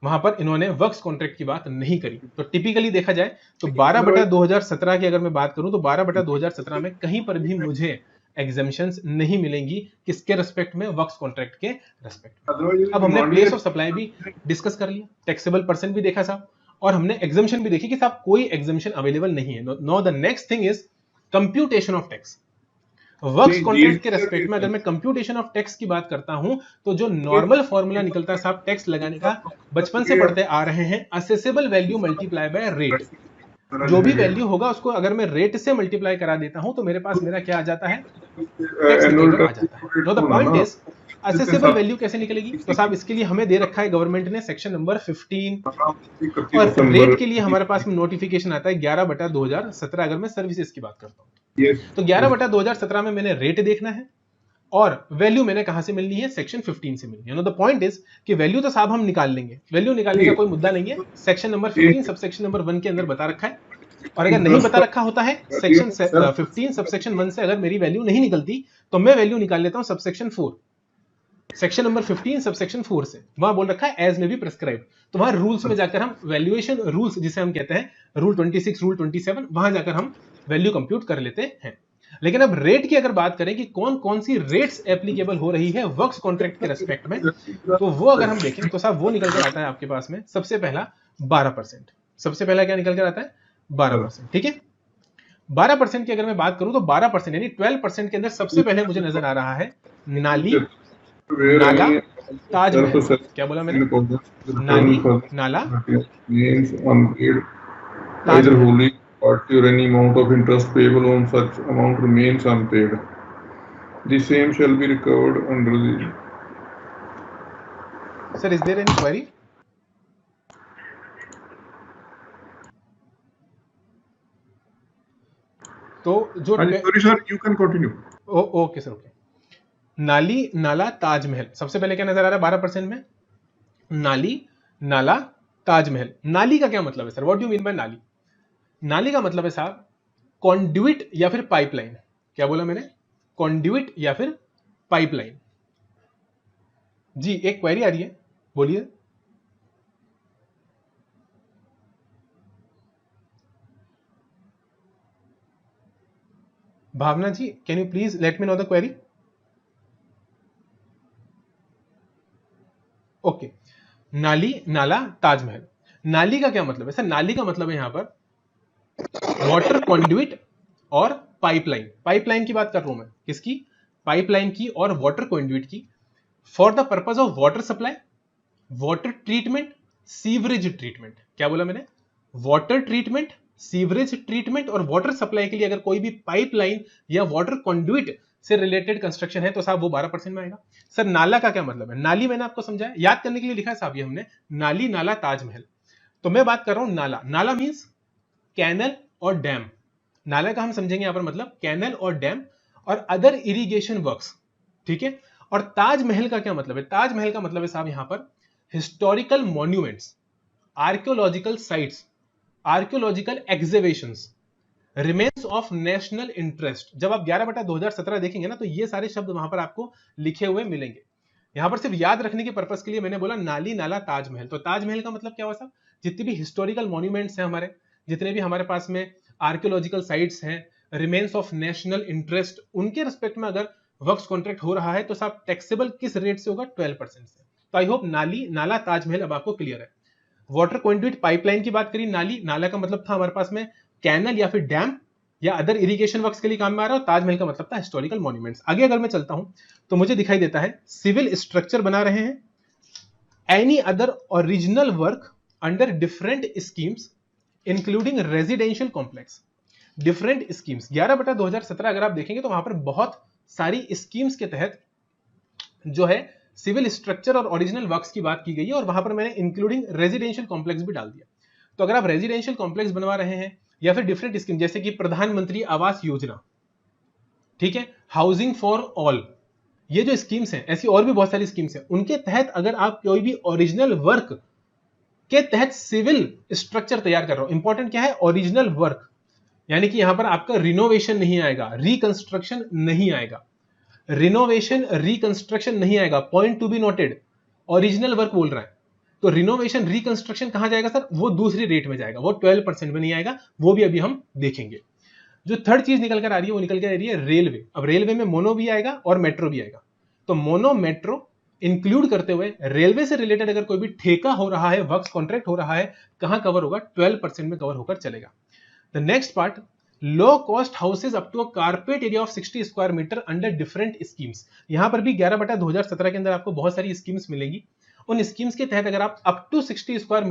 वहां पर इन्होंने वर्क्स कॉन्ट्रैक्ट की बात नहीं करी। तो टिपिकली देखा जाए तो 12/2017 की अगर मैं बात करूं तो 12/2017 में कहीं पर भी मुझे एग्जामिशंस नहीं मिलेंगी किसके रेस्पेक्ट में, वर्क्स कॉन्ट्रैक्ट के रेस्पेक्ट में। अब हमने प्लेस ऑफ सप्लाई भी डिस्कस कर लिया, टैक्सेबल पर्सन भी देखा साहब, और हमने एग्जामिशन भी देखी कि साहब कोई एग्जामिशन अवेलेबल नहीं है। Know the next thing is computation of tax. Works contract के रेस्पेक्ट में अगर मैं कंप्यूटेशन ऑफ टैक्स की बात करता हूं तो जो नॉर्मल फॉर्मूला निकलता है साहब टैक्स लगाने का, बचपन से पढ़ते आ रहे हैं, accessible value multiply by rate. जो भी वैल्यू होगा उसको अगर मैं रेट से मल्टीप्लाई करा देता हूं तो मेरे पास मेरा क्या आ जाता है, टैक्स निकलकर आ जाता है। Know the point is accessible value कैसे निकलेगी, तो साहब इसके लिए हमें दे रखा है गवर्नमेंट ने सेक्शन नंबर 15, और रेट के लिए हमारे पास में नोटिफिकेशन आता है 11/2017 अगर मैं सर्विसेज की बात करता हूं। तो 11/2017 में मैंने रेट देखना है और वैल्यू मैंने कहां से मिलनी है, सेक्शन 15 से मिलनी है। नो द पॉइंट इज कि वैल्यू तो साहब हम निकाल लेंगे, वैल्यू निकालने का कोई मुद्दा नहीं है, सेक्शन नंबर 15 सबसेक्शन नंबर 1 के अंदर बता रखा है। और अगर नहीं बता रखा होता है सेक्शन 15 सबसेक्शन 1 से अगर मेरी वैल्यू नहीं निकलती तो मैं वैल्यू निकाल लेता हूं सबसेक्शन 4, सेक्शन नंबर 15 सबसेक्शन 4 से, वहां बोल रखा है एज में बी प्रिस्क्राइब। तो वहां रूल्स में जाकर हम वैल्यूएशन रूल्स जिसे हम कहते हैं रूल 26 रूल 27, वहां जाकर हम वैल्यू कंप्यूट कर लेते हैं। लेकिन अब रेट की अगर बात करें कि कौन कौन सी रेट्स एप्लीकेबल हो रही है वर्क्स कॉन्ट्रैक्ट के रेस्पेक्ट में, तो वो अगर हम देखें तो साहब वो निकल कर आता है आपके पास में सबसे पहला 12%। सबसे पहला क्या निकल कर आता है, 12%। ठीक है, 12% की अगर मैं बात करूं तो 12% यानी 12% के अंदर सबसे पहले मुझे नजर आ रहा है नाली, नाला, ताजमहल। क्या बोला मैंने, नाली, नाला, Taj Mahal. Party or any amount of interest payable on such amount remains unpaid. The same shall be recovered under the. Sir, is there any query? तो जो sorry sir, you can continue. Okay sir, okay. नाली, नाला, ताजमहल, सबसे पहले क्या नजर आ रहा है 12% में, नाली, नाला, ताजमहल। नाली का क्या मतलब है sir, what do you mean by नाली? नाली का मतलब है साहब कॉन्ड्यूइट या फिर पाइपलाइन। क्या बोला मैंने, कॉन्ड्यूइट या फिर पाइपलाइन। जी एक क्वेरी आ रही है, बोलिए। Bhavna ji, can you please let me know the query. Okay, नाली, नाला, ताजमहल। नाली का क्या मतलब है सर, नाली का मतलब है यहां पर वाटर कॉन्ड्यूइट और पाइपलाइन। पाइपलाइन की बात कर रहा हूं मैं, किसकी, पाइपलाइन की और वाटर कॉन्ड्यूइट की, for the purpose of water supply, water treatment, sewerage treatment. क्या बोला मैंने, वाटर ट्रीटमेंट, सीवरेज ट्रीटमेंट और वाटर सप्लाई के लिए अगर कोई भी पाइपलाइन या वाटर कॉन्ड्यूइट से रिलेटेड कंस्ट्रक्शन है तो साहब वो 12% में आएगा। सर नाला का क्या मतलब है, नाली मैंने आपको समझाया, याद करने के लिए लिखा है साहब ये हमने, नाली, नाला, ताजमहल। तो मैं बात कर रहा हूं नाला। नाला मींस कैनल और डैम। नाला का हम समझेंगे यहां पर मतलब कैनल और डैम और अदर इरिगेशन वर्क्स। ठीक है, और ताजमहल का क्या मतलब है, ताजमहल का मतलब है साहब यहां पर historical monuments, archaeological sites, archaeological exhibitions, remains of national interest. जब आप 11/2017 देखेंगे ना तो ये सारे शब्द वहां पर आपको लिखे हुए मिलेंगे। यहां पर सिर्फ याद रखने के पर्पस के लिए मैंने बोला नाली, नाला, ताजमहल। तो ताजमहल का मतलब क्या हुआ साहब, जितनी भी हिस्टोरिकल मॉन्यूमेंट्स हैं हमारे, जितने भी हमारे पास में आर्कियोलॉजिकल साइट्स हैं, रिमेन्स ऑफ नेशनल इंटरेस्ट, उनके रिस्पेक्ट में अगर वर्क्स कॉन्ट्रैक्ट हो रहा है तो साहब टैक्सेबल किस रेट से होगा, 12% से। तो आई होप नाली, नाला, ताजमहल अब आपको क्लियर है। वाटर कॉन्ड्यूइट पाइपलाइन की बात करी, नाली, नाला का मतलब था हमारे पास में कैनल या फिर डैम या अदर इरिगेशन वर्क्स के लिए काम में आ रहा है, और ताजमहल का मतलब था हिस्टोरिकल मॉन्यूमेंट्स। आगे अगर मैं चलता हूं तो मुझे दिखाई देता है सिविल स्ट्रक्चर बना रहे हैं, any other original work under different schemes including residential complex. Different schemes 11/2017 अगर आप देखेंगे तो वहां पर बहुत सारी स्कीम्स के तहत जो है सिविल स्ट्रक्चर और ओरिजिनल वर्क्स की बात की गई है, और वहां पर मैंने इंक्लूडिंग रेजिडेंशियल कॉम्प्लेक्स भी डाल दिया। तो अगर आप रेजिडेंशियल कॉम्प्लेक्स बनवा रहे हैं या फिर डिफरेंट स्कीम जैसे कि प्रधानमंत्री आवास योजना, ठीक है, हाउसिंग फॉर ऑल, ये जो स्कीम्स हैं, ऐसी और भी बहुत सारी स्कीम्स हैं, उनके तहत अगर आप कोई भी ओरिजिनल वर्क के तहत सिविल स्ट्रक्चर तैयार कर रहे हो, इंपॉर्टेंट क्या है, ओरिजिनल वर्क, यानी कि यहां पर आपका रिनोवेशन नहीं आएगा, रिकंस्ट्रक्शन नहीं आएगा, रिनोवेशन रिकंस्ट्रक्शन नहीं आएगा, point to be noted, original work बोल रहा है। तो रिनोवेशन रिकंस्ट्रक्शन कहां जाएगा सर, वो दूसरी रेट में जाएगा, वो 12% में नहीं आएगा, वो भी अभी हम देखेंगे। जो थर्ड चीज निकल कर आ रही है वो निकल कर आ रही है रेलवे। अब रेलवे में मोनो भी आएगा और मेट्रो भी आएगा, तो मोनो मेट्रो इंक्लूड करते हुए रेलवे से रिलेटेड अगर कोई भी ठेका हो रहा है, वर्क्स कॉन्ट्रैक्ट हो रहा है, कहां कवर होगा? 12% में कवर होकर चलेगा। The next part, low cost houses up to a carpet area of 60 square metre under different schemes. यहां पर भी 11/2017 के अंदर आपको बहुत सारी स्कीम्स मिलेंगी। उन स्कीम्स के तहत अगर आप अप टू 60 स्क्वायर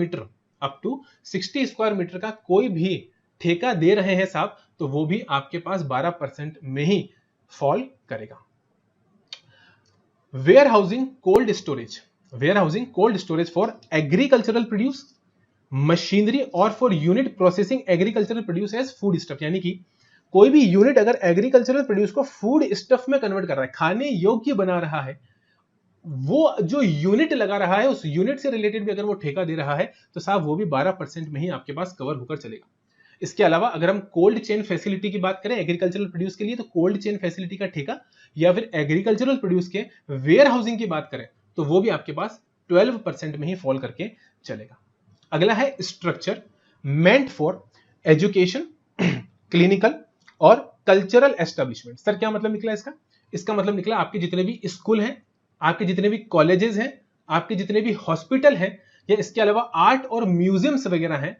मीटर का कोई भी ठेका दे रहे हैं साहब, तो वो भी आपके पास 12% में ही फॉल करेगा। Warehousing cold storage for agricultural produce, machinery और for unit processing agricultural produce as food stuff. यानी कि कोई भी यूनिट अगर एग्रीकल्चरल प्रोड्यूस को फूड स्टफ में कन्वर्ट कर रहा है, खाने योग्य बना रहा है, वो जो यूनिट लगा रहा है उस यूनिट से रिलेटेड भी अगर वो ठेका दे रहा है, तो साहब वो भी 12% में ही आपके पास कवर होकर चलेगा। इसके अलावा अगर हम कोल्ड चेन फैसिलिटी की बात करें एग्रीकल्चरल प्रोड्यूस के लिए, तो कोल्ड चेन फैसिलिटी का ठेका या फिर एग्रीकल्चरल प्रोड्यूस के वेयर हाउसिंग की बात करें, तो वो भी आपके पास 12% में ही फॉल करके चलेगा। अगला है structure meant for education, clinical और कल्चरल एस्टेब्लिशमेंट। सर क्या मतलब निकला इसका? इसका मतलब निकला आपके जितने भी स्कूल हैं, आपके जितने भी कॉलेजेस हैं, आपके जितने भी हॉस्पिटल हैं, या इसके अलावा आर्ट और म्यूजियम्स वगैरह हैं,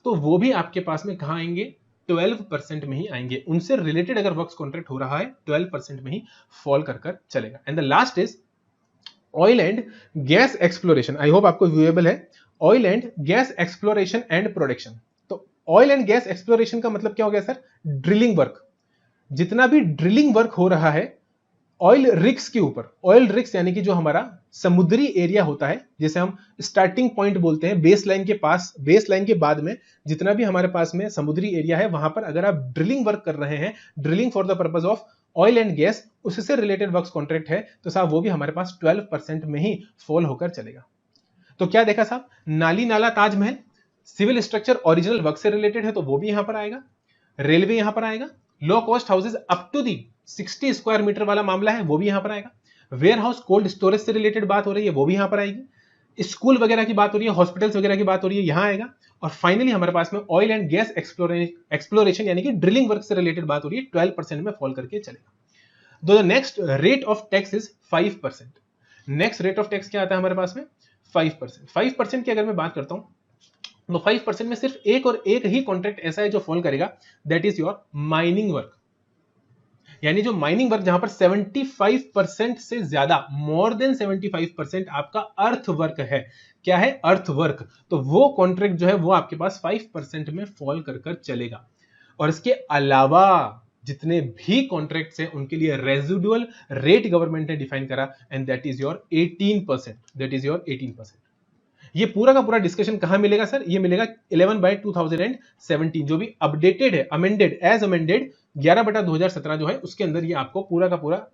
तो वो भी आपके पास में कहां आएंगे? 12% में ही आएंगे। उनसे रिलेटेड अगर वर्क्स कॉन्ट्रैक्ट हो रहा है 12% में ही फॉल कर चलेगा। And the last is oil and gas exploration. I hope आपको व्यूएबल है। Oil and gas exploration and production. तो ऑयल एंड गैस एक्सप्लोरेशन का मतलब क्या हो गया सर? Drilling work. जितना भी ड्रिलिंग वर्क हो रहा है ऑयल रिग्स के ऊपर, ऑयल रिग्स यानी कि जो हमारा समुद्री एरिया होता है, जैसे हम स्टार्टिंग पॉइंट बोलते हैं, बेस लाइन के पास, बेस लाइन के बाद में जितना भी हमारे पास में समुद्री एरिया है, वहां पर अगर आप ड्रिलिंग वर्क कर रहे हैं, drilling for the purpose of oil and gas, उससे रिलेटेड वर्क्स कॉन्ट्रैक्ट है, तो साहब वो भी हमारे पास 12% में ही फॉल होकर चलेगा। तो क्या देखा साहब? नाली नाला Taj Mahal, civil structure original work से रिलेटेड है, तो वो भी यहां पर आएगा। रेलवे यहां पर आएगा। Low cost houses up to the 60 square metre वाला मामला है, वो भी यहां पर आएगा। वेयर हाउस कोल्ड स्टोरेज से रिलेटेड बात हो रही है, वो भी यहां पर आएगी। स्कूल वगैरह की बात हो रही है, हॉस्पिटल्स वगैरह की बात हो रही है, यहां आएगा। और फाइनली हमारे पास में ऑयल एंड गैस एक्सप्लोरेशन यानी कि ड्रिलिंग वर्क से रिलेटेड बात हो रही है, 12% में फॉल करके चलेगा। The next rate of tax is 5%। Next rate of tax क्या आता है हमारे पास में? 5%। 5% की अगर मैं बात करता हूं तो 5% में सिर्फ एक और एक ही कॉन्ट्रैक्ट ऐसा है जो फॉल करेगा, that is your mining work. यानी जो माइनिंग वर्क जहां पर 75% से ज्यादा, मोर देन 75% आपका अर्थ वर्क है। क्या है? अर्थ वर्क। तो वो कॉन्ट्रैक्ट जो है वो आपके पास 5% में फॉल कर चलेगा। और इसके अलावा जितने भी कॉन्ट्रैक्ट्स हैं उनके लिए रेजिडुअल रेट गवर्नमेंट ने डिफाइन करा, एंड दैट इज योर 18%। ये पूरा का पूरा डिस्कशन कहां मिलेगा सर? ये मिलेगा 11/2017, जो भी अपडेटेड है, अमेंडेड, एज अमेंडेड 11/2017 जो है उसके अंदर ये आपको पूरा का पूरा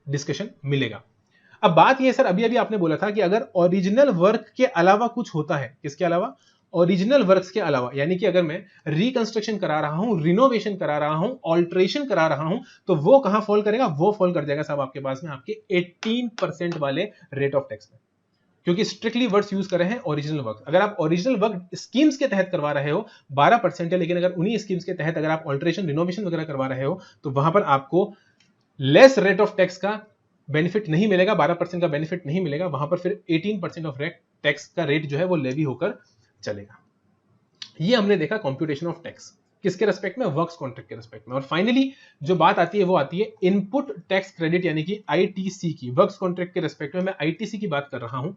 डिस्कशन मिलेगा। अब बात ये सर, अभी आपने बोला था कि अगर ओरिजिनल वर्क के अलावा कुछ होता है, किसके अलावा? ओरिजिनल वर्क्स के अलावा, यानी कि अगर मैं रिकंस्ट्रक्शन करा रहा हूं, रिनोवेशन करा रहा हूं, ऑल्ट्रेशन करा रहा हूं, तो वो कहां फॉल करेगा? वो फॉल कर जाएगा साहब आपके पास में आपके 18% वाले रेट ऑफ टैक्स में, क्योंकि स्ट्रिक्टली वर्ड्स यूज कर रहे हैं ओरिजिनल वर्क। अगर आप ओरिजिनल वर्क स्कीम्स के तहत करवा रहे हो 12% है, लेकिन अगर उन्हीं स्कीम्स के तहत अगर आप ऑल्ट्रेशन, रिनोवेशन वगैरह करवा रहे हो, तो वहां पर आपको लेस रेट ऑफ टैक्स का बेनिफिट नहीं मिलेगा, 12% का बेनिफिट नहीं मिलेगा, वहां पर फिर 18% ऑफ टैक्स का रेट जो है वो लेवी होकर चलेगा। ये हमने देखा कंप्यूटेशन ऑफ टैक्स किसके रेस्पेक्ट में? वर्क्स कॉन्ट्रैक्ट के रेस्पेक्ट में। और फाइनली जो बात आती है वो आती है इनपुट टैक्स क्रेडिट यानी कि आईटीसी की। वर्क्स कॉन्ट्रैक्ट के रेस्पेक्ट में मैं आईटीसी की बात कर रहा हूं,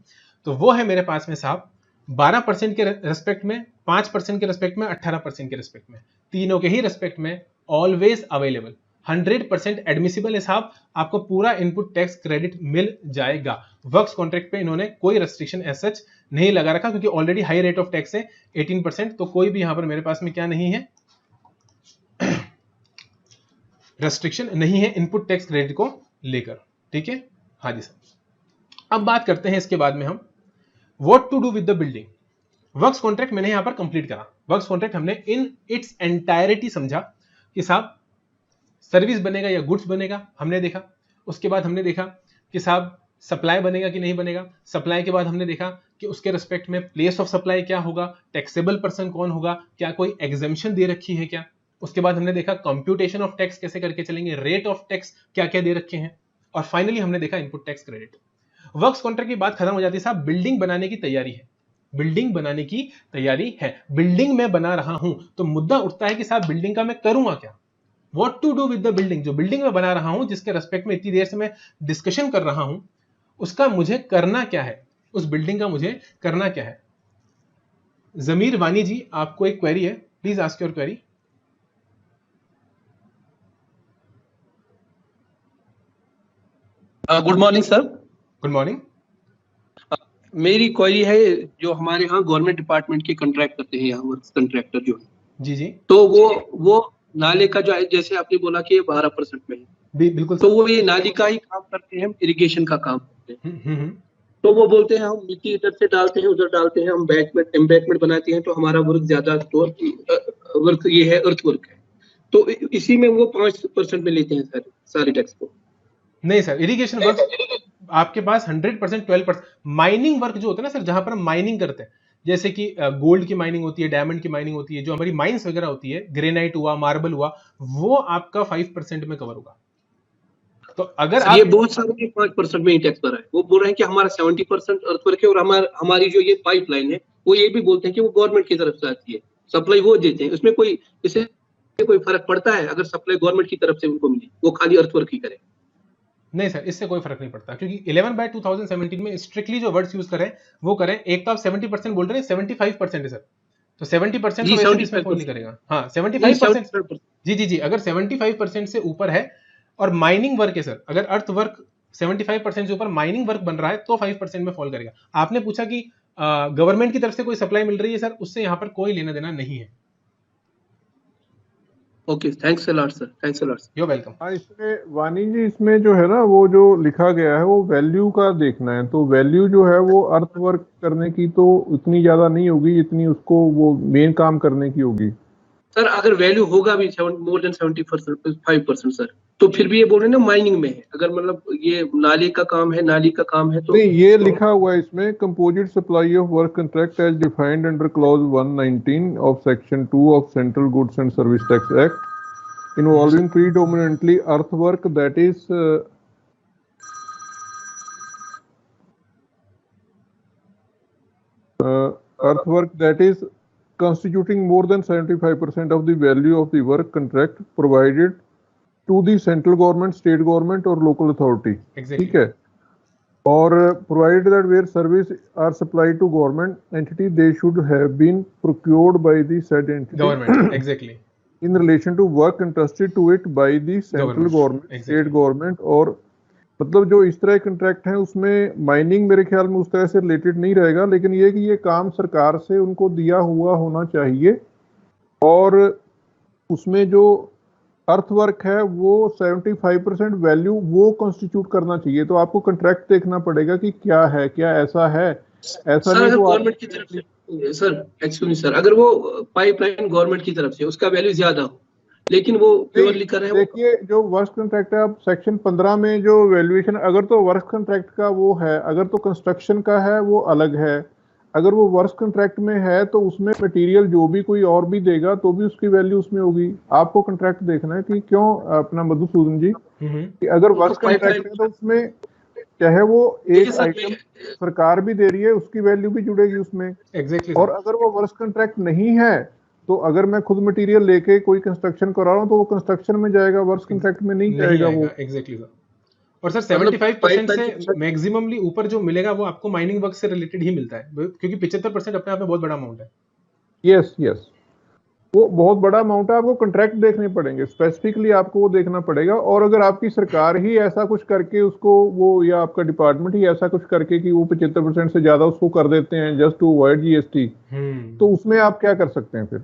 तो वो है मेरे पास में साहब 12% के रेस्पेक्ट में, 5% के रेस्पेक्ट में, 18% के रेस्पेक्ट में, तीनों के ही रेस्पेक्ट में ऑलवेज अवेलेबल, 100% एडमिसिबल है साहब, आपको पूरा इनपुट टैक्स क्रेडिट मिल जाएगा। वर्क्स कॉन्ट्रैक्ट पे इन्होंने कोई रेस्ट्रिक्शन एज सच नहीं लगा रखा, क्योंकि already high rate of tax है 18%, तो कोई भी यहां पर मेरे पास में क्या नहीं है? रेस्ट्रिक्शन नहीं है इनपुट टैक्स क्रेडिट को लेकर। ठीक है, हाँ जी सर। अब बात करते हैं इसके बाद में हम what to do with the building. Works contract मैंने यहां पर कंप्लीट करा। वर्क्स कॉन्ट्रैक्ट हमने इन इट्स एंटायरिटी समझा कि साहब सर्विस बनेगा या गुड्स बनेगा, हमने देखा। उसके बाद हमने देखा कि साहब सप्लाई बनेगा कि नहीं बनेगा। सप्लाई के बाद हमने देखा कि उसके रिस्पेक्ट में प्लेस ऑफ सप्लाई क्या होगा, टैक्सेबल पर्सन कौन होगा, क्या कोई एग्जेम्पशन दे रखी है क्या, उसके बाद हमने देखा कंप्यूटेशन ऑफ टैक्स कैसे करके चलेंगे, रेट ऑफ टैक्स क्या क्या दे रखे हैं, और फाइनली हमने देखा input tax credit. Works contract की बात खत्म हो जाती है साहब, बिल्डिंग बनाने की तैयारी है, बिल्डिंग बनाने की तैयारी है, बिल्डिंग में बना रहा हूं, तो मुद्दा उठता है कि साहब बिल्डिंग का मैं करूंगा क्या, what to do with the building, जो बिल्डिंग में बना रहा हूं, जिसके रेस्पेक्ट में इतनी देर से मैं डिस्कशन कर रहा हूं, उसका मुझे करना क्या है, उस बिल्डिंग का मुझे करना क्या है। जमीर वानी जी, आपको एक क्वेरी है, please ask your query. Good morning sir. Good morning. मेरी क्वेरी है, जो हमारे यहाँ गवर्नमेंट डिपार्टमेंट के कॉन्ट्रैक्ट करते हैं यहाँ वर्क्स कॉन्ट्रैक्टर जो है, जी जी, तो वो नाले का जो है, जैसे आपने बोला कि ये 12% में है, बिल्कुल तो वो ये नाली का ही काम करते हैं, हम इरिगेशन का काम करते हैं। तो वो बोलते हैं हम मिट्टी इधर से डालते हैं उधर डालते हैं, हम एम्बैंकमेंट बनाते हैं, तो हमारा वर्क ज्यादा तो वर्क ये है, अर्थ वर्क है, तो इसी में वो 5% में लेते हैं सारे टैक्स को। नहीं सर, इरिगेशन वर्क आपके पास 100% 12% माइनिंग वर्क जो होता है ना सर, जहां पर हम माइनिंग करते हैं, जैसे कि गोल्ड की माइनिंग होती है, डायमंड की माइनिंग होती है, जो हमारी माइंस वगैरह होती है, ग्रेनाइट हुआ, मार्बल हुआ, वो आपका 5% में कवर होगा। तो अगर आप ये बहुत सारे 5% में ही टैक्स भरा है, वो बोल रहे हैं कि हमारा 70% अर्थवर्क है, और हमारी जो ये पाइपलाइन है, वो ये भी बोलते हैं कि वो गवर्नमेंट की तरफ से आती है, सप्लाई वो देते हैं, उसमें कोई इससे कोई फर्क पड़ता है अगर सप्लाई गवर्नमेंट की तरफ से उनको मिले, वो खाली अर्थवर्क ही करे? नहीं सर, इससे कोई फर्क नहीं पड़ता, क्योंकि 11/2017 में स्ट्रिक्टली जो वर्ड्स यूज करें वो करें। एक तो आप 70% बोल रहे हैं, 75% है सर, तो 70% तो वैसे भी इसमें फॉल नहीं करेगा। हाँ 75%, जी जी जी, अगर 75% से ऊपर है और माइनिंग वर्क है सर, अगर अर्थ वर्क 75% से ऊपर माइनिंग वर्क बन रहा है तो 5% में फॉल करेगा। आपने पूछा कि गवर्नमेंट की तरफ से कोई सप्लाई मिल रही है सर, उससे यहाँ पर कोई लेना देना नहीं है। Okay, thanks a lot sir, thanks a lot. You welcome. हाँ, इसमें वानी जी, इसमें जो है ना, वो जो लिखा गया है वो वैल्यू का देखना है। तो वैल्यू जो है वो अर्थ वर्क करने की तो इतनी ज्यादा नहीं होगी जितनी उसको वो मेन काम करने की होगी। सर अगर वैल्यू होगा भी मोर देन 70%, 5% सर, तो फिर भी ये बोल रहे हैं ना माइनिंग में है, अगर मतलब ये नाले का काम है, नाली का काम है, तो नहीं, ये लिखा हुआ है इसमें, composite supply of work contract as defined under clause 119 of section 2 of central goods and service tax act involving predominantly earth work that is earthwork that is constituting more than 75% of the value of the work contract provided to the central government, state government or local authority. Exactly. ठीक है, और provided that where service are supplied to government entity, they should have been procured by the said entity government, exactly, in relation to work entrusted to it by the central government, exactly. state government, और मतलब जो इस तरह contract हैं उसमें mining मेरे ख्याल में उस तरह से रिलेटेड नहीं रहेगा, लेकिन ये कि ये काम सरकार से उनको दिया हुआ होना चाहिए, और उसमें जो अर्थवर्क है वो 75% वैल्यू वो कॉन्स्टिट्यूट करना चाहिए। तो आपको कंट्रैक्ट देखना पड़ेगा कि क्या है, क्या ऐसा है, ऐसा नहीं तो गवर्नमेंट की तरफ से सर, एक्सक्यूज मी सर, अगर वो पाइपलाइन गवर्नमेंट की तरफ से उसका वैल्यू ज्यादा हो, लेकिन वो प्योरली कर रहे हैं। देखिए, जो वर्क कॉन्ट्रैक्ट है, अब सेक्शन 15 में जो वैल्यूएशन, अगर तो वर्क कॉन्ट्रैक्ट का वो है, अगर तो कंस्ट्रक्शन का है वो अलग है, अगर वो वर्क कॉन्ट्रैक्ट में है तो उसमें मटेरियल जो भी कोई और भी देगा तो भी उसकी वैल्यू उसमें होगी। आपको कॉन्ट्रैक्ट देखना है कि क्यों, अपना मधुसूदन जी, कि अगर वर्क कॉन्ट्रैक्ट है तो उसमें चाहे वो एक आइटम सरकार भी दे रही है उसकी वैल्यू भी जुड़ेगी उसमें। एग्जैक्टली। और अगर वो वर्क कॉन्ट्रैक्ट नहीं है तो अगर मैं खुद मटेरियल लेके कोई कंस्ट्रक्शन करा रहा हूँ तो वो कंस्ट्रक्शन में जाएगा, वर्क कॉन्ट्रैक्ट में नहीं जाएगा वो। Exactly sir. और सर 75% से मैक्सिममली ऊपर जो मिलेगा वो आपको माइनिंग वर्क से रिलेटेड ही मिलता है, क्योंकि 75% अपने आप में बहुत बड़ा अमाउंट है। यस यस, वो बहुत बड़ा अमाउंट है। आपको कॉन्ट्रैक्ट देखने पड़ेंगे, स्पेसिफिकली आपको वो देखना पड़ेगा। और अगर आपकी सरकार ही ऐसा कुछ करके उसको वो, या आपका डिपार्टमेंट ही ऐसा कुछ करके कि वो 75% से ज्यादा उसको कर देते हैं जस्ट टू अवॉइड जीएसटी, तो उसमें आप क्या कर सकते हैं फिर?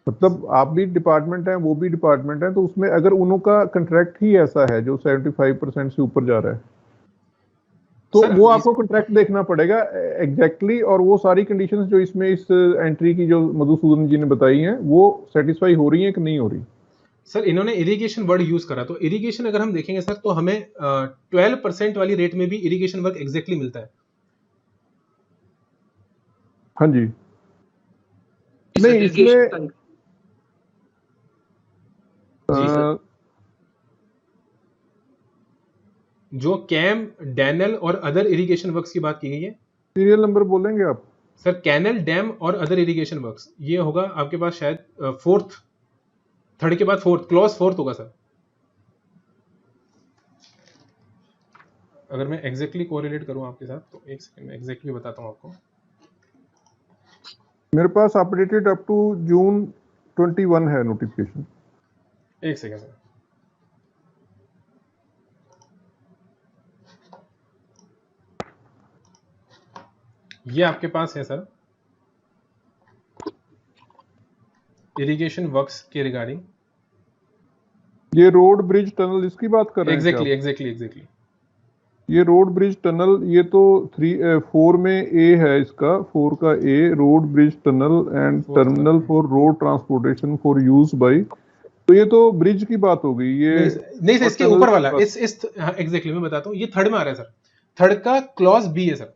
मतलब आप भी डिपार्टमेंट हैं, वो भी डिपार्टमेंट है, तो उसमें अगर उनका कॉन्ट्रैक्ट ही ऐसा है जो 75% से ऊपर जा रहा है तो वो आपको कॉन्ट्रैक्ट देखना पड़ेगा एग्जैक्टली। और वो सारी कंडीशंस जो इसमें इस एंट्री की जो मधुसूदन जी ने बताई हैं वो सेटिस्फाई हो रही हैं कि नहीं हो रही। सर इन्होंने इरिगेशन वर्ड यूज करा, तो इरिगेशन अगर हम देखेंगे सर तो हमें 12% वाली रेट में भी इरिगेशन वर्क एग्जैक्टली मिलता है। हाँ जी, नहीं इसमें जी सर। जो कैम, डैनल और अदर इरिगेशन वर्क्स की बात की गई है। सीरियल नंबर बोलेंगे आप? सर कैनल, डैम और अदर इरिगेशन वर्क्स, ये होगा आपके पास शायद फोर्थ, थर्ड के बाद फोर्थ, क्लॉज फोर्थ होगा सर। अगर मैं एग्जैक्टली कोरिलेट करूं आपके साथ तो एक सेकंड में एग्जैक्टली बताता हूं आपको। मेरे पास अपडेटेड अप टू जून 21 है नोटिफिकेशन। एक सेकंड सर। ये आपके पास है सर इरिगेशन वर्क्स के रिगार्डिंग। ये रोड ब्रिज टनल इसकी बात कर रहे हैं क्या आप? एग्जैक्टली। ये रोड ब्रिज टनल, ये तो 4 में ए है इसका, 4 का A, road bridge tunnel and terminal for road transportation for use by, तो ये तो ब्रिज की बात हो गई। ये नहीं सर, इसके ऊपर वाला इस एग्जैक्टली मैं बताता हूँ, ये थर्ड में आ रहा है सर। थर्ड का क्लॉज बी है सर।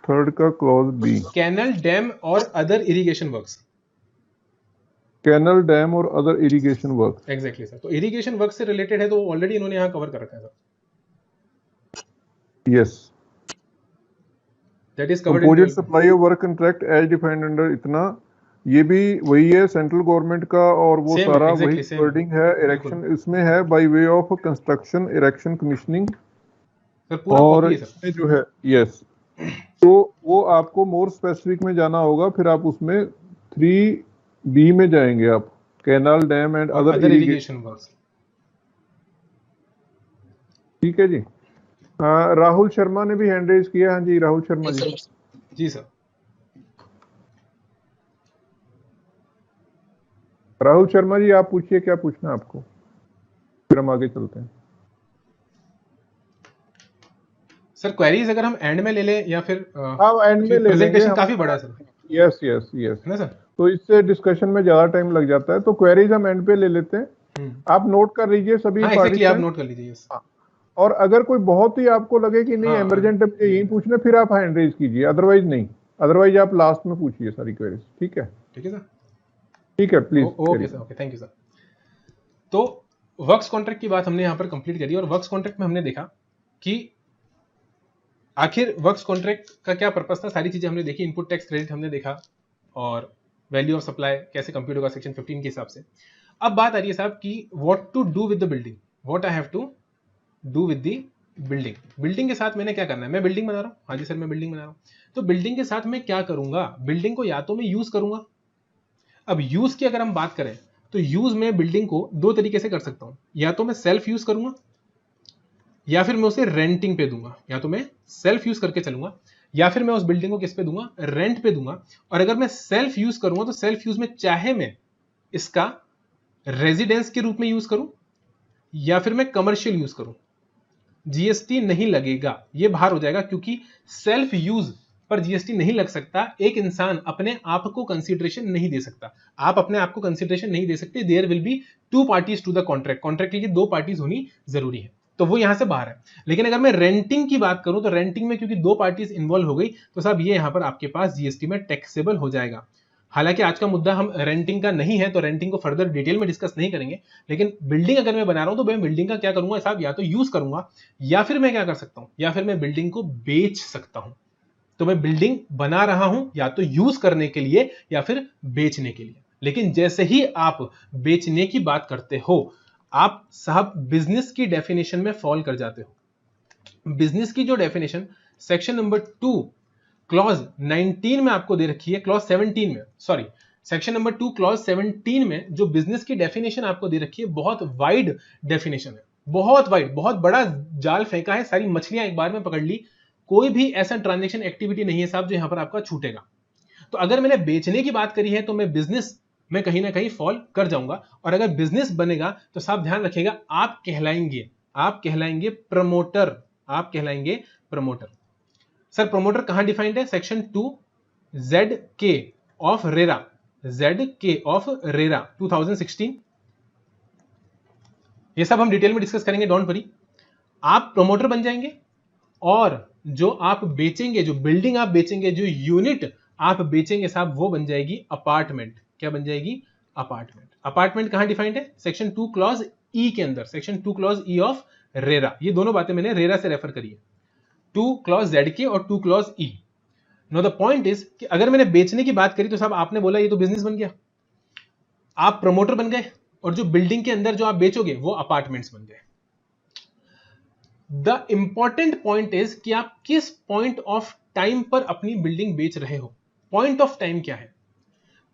थर्ड का क्लॉज बी, कैनल, डैम और other irrigation works. Canal, dam और other irrigation work. Exactly sir. तो इरिगेशन वर्क से रिलेटेड है तो ऑलरेडी इन्होंने यहाँ कवर कर रखा है sir. Yes, that is covered composite supply of work contract as defined under इतना, ये भी वही है सेंट्रल गवर्नमेंट का, और वो Same, सारा exactly, वही same. वर्डिंग है। इरेक्शन इसमें है by way of construction, erection, commissioning, sir पूरा और कॉपी है सर। इसमें जो है यस, तो वो आपको मोर स्पेसिफिक में जाना होगा, फिर आप उसमें 3B में जाएंगे आप, canal, dam and other irrigation works. ठीक है जी। राहुल शर्मा ने भी हैंड रेज किया। हाँ जी, राहुल शर्मा जी। जी सर। राहुल शर्मा जी, आप पूछिए क्या पूछना है आपको, फिर हम आगे चलते हैं। सर क्वेरीज अगर हम एंड में ले लें या फिर हाँ एंड में ले लेंगे, प्रेजेंटेशन काफी बड़ा है सर। यस यस यस, है ना सर? तो इससे डिस्कशन में ज्यादा टाइम लग जाता है, तो क्वेरीज हम एंड पे ले लेते हैं। आप नोट कर लीजिए सभी हाँ, participants। आप नोट कर लीजिए। yes. और अगर कोई बहुत ही आपको लगे कि नहीं इमरजेंट है मुझे यही पूछना, फिर आप हैंड रेज कीजिए, अदरवाइज नहीं, अदरवाइज आप लास्ट में पूछिए सारी क्वेरीज। ठीक है? ठीक है सर। ठीक है, please. Okay sir, okay, thank you sir. तो वर्क्स कॉन्ट्रैक्ट की बात हमने यहाँ पर कंप्लीट करी, और वर्क्स कॉन्ट्रैक्ट में हमने देखा कि आखिर वर्क्स कॉन्ट्रैक्ट का क्या पर्पस था। सारी चीजें हमने देखी, इनपुट टैक्स क्रेडिट हमने देखा, और वैल्यू ऑफ सप्लाई कैसे कंप्यूट होगा सेक्शन 15 के हिसाब से। अब बात आ रही है साहब कि what to do with the building, what I have to do with the building. Building के साथ मैंने क्या करना है? मैं बिल्डिंग बना रहा हूँ। हाँ जी सर, मैं बिल्डिंग बना रहा हूँ। तो बिल्डिंग के साथ मैं क्या करूंगा? बिल्डिंग को या तो मैं यूज करूंगा। अब यूज की अगर हम बात करें तो यूज में बिल्डिंग को दो तरीके से कर सकता हूं, या तो मैं सेल्फ यूज करूंगा, या फिर मैं उसे रेंटिंग पे दूंगा। या तो मैं सेल्फ यूज करके चलूंगा, या फिर मैं उस बिल्डिंग को किस पे दूंगा? रेंट पे दूंगा। और अगर मैं सेल्फ यूज करूंगा तो सेल्फ यूज में चाहे मैं इसका रेजिडेंस के रूप में यूज करूं, या फिर मैं कमर्शियल यूज करूं, जीएसटी नहीं लगेगा, ये बाहर हो जाएगा, क्योंकि सेल्फ यूज पर जीएसटी नहीं लग सकता। एक इंसान अपने आप को कंसीडरेशन नहीं दे सकता, आप अपने आप को कंसीडरेशन नहीं दे सकते। There will be two parties to the contract, contract के लिए दो पार्टीज होनी जरूरी है, तो वो यहां से बाहर है। लेकिन अगर मैं रेंटिंग की बात करूं तो रेंटिंग में क्योंकि दो पार्टीज इन्वॉल्व हो गई, तो साहब ये यहां पर आपके पास जीएसटी में टैक्सेबल हो जाएगा। हालांकि आज का मुद्दा हम रेंटिंग का नहीं है, तो रेंटिंग को फर्दर डिटेल में डिस्कस नहीं करेंगे, लेकिन बिल्डिंग अगर मैं बना रहा हूं तो मैं बिल्डिंग का क्या करूंगा साहब? या तो यूज करूंगा, या फिर मैं क्या कर सकता हूं? या फिर मैं बिल्डिंग को बेच सकता हूं। तो मैं बिल्डिंग बना रहा हूं या तो यूज करने के लिए या फिर बेचने के लिए। लेकिन जैसे ही आप बेचने की बात करते हो, आप साहब बिजनेस की डेफिनेशन में फॉल कर जाते हो। बिजनेस की जो डेफिनेशन सेक्शन नंबर 2 क्लॉज 19 में आपको दे रखी है, क्लॉज 17 में, सॉरी, सेक्शन नंबर 2 क्लॉज 17 में जो बिजनेस की डेफिनेशन आपको दे रखी है, बहुत वाइड डेफिनेशन है, बहुत वाइड, बहुत बड़ा जाल फेंका है, सारी मछलियां एक बार में पकड़ ली। कोई भी ऐसा ट्रांजैक्शन एक्टिविटी नहीं है साहब जो यहां पर आपका छूटेगा। तो अगर मैंने बेचने की बात करी है तो मैं बिजनेस में कहीं ना कहीं फॉल कर जाऊंगा, और अगर बिजनेस बनेगा तो साहब ध्यान रखिएगा, आप कहलाएंगे प्रमोटर, आप कहलाएंगे प्रमोटर। सर प्रमोटर कहां डिफाइंड है? Section 2 ZK of RERA, ZK of RERA 2016। ये सब हम डिटेल में डिस्कस करेंगे, डोंट वरी। आप प्रमोटर बन जाएंगे, और जो आप बेचेंगे, जो बिल्डिंग आप बेचेंगे, जो यूनिट आप बेचेंगे साहब, वो बन जाएगी अपार्टमेंट। क्या बन जाएगी? अपार्टमेंट। अपार्टमेंट कहां डिफाइंड है? सेक्शन 2 क्लॉज ई के अंदर, section 2 clause E of RERA. ये दोनों बातें मैंने रेरा से रेफर करी है, 2 क्लॉज जेड के और 2 clause E. Know the point is कि अगर मैंने बेचने की बात करी तो साहब आपने बोला ये तो बिजनेस बन गया, आप प्रमोटर बन गए, और जो बिल्डिंग के अंदर जो आप बेचोगे वो अपार्टमेंट्स बन गए। द इंपॉर्टेंट पॉइंट इज कि आप किस पॉइंट ऑफ टाइम पर अपनी बिल्डिंग बेच रहे हो। पॉइंट ऑफ टाइम क्या है?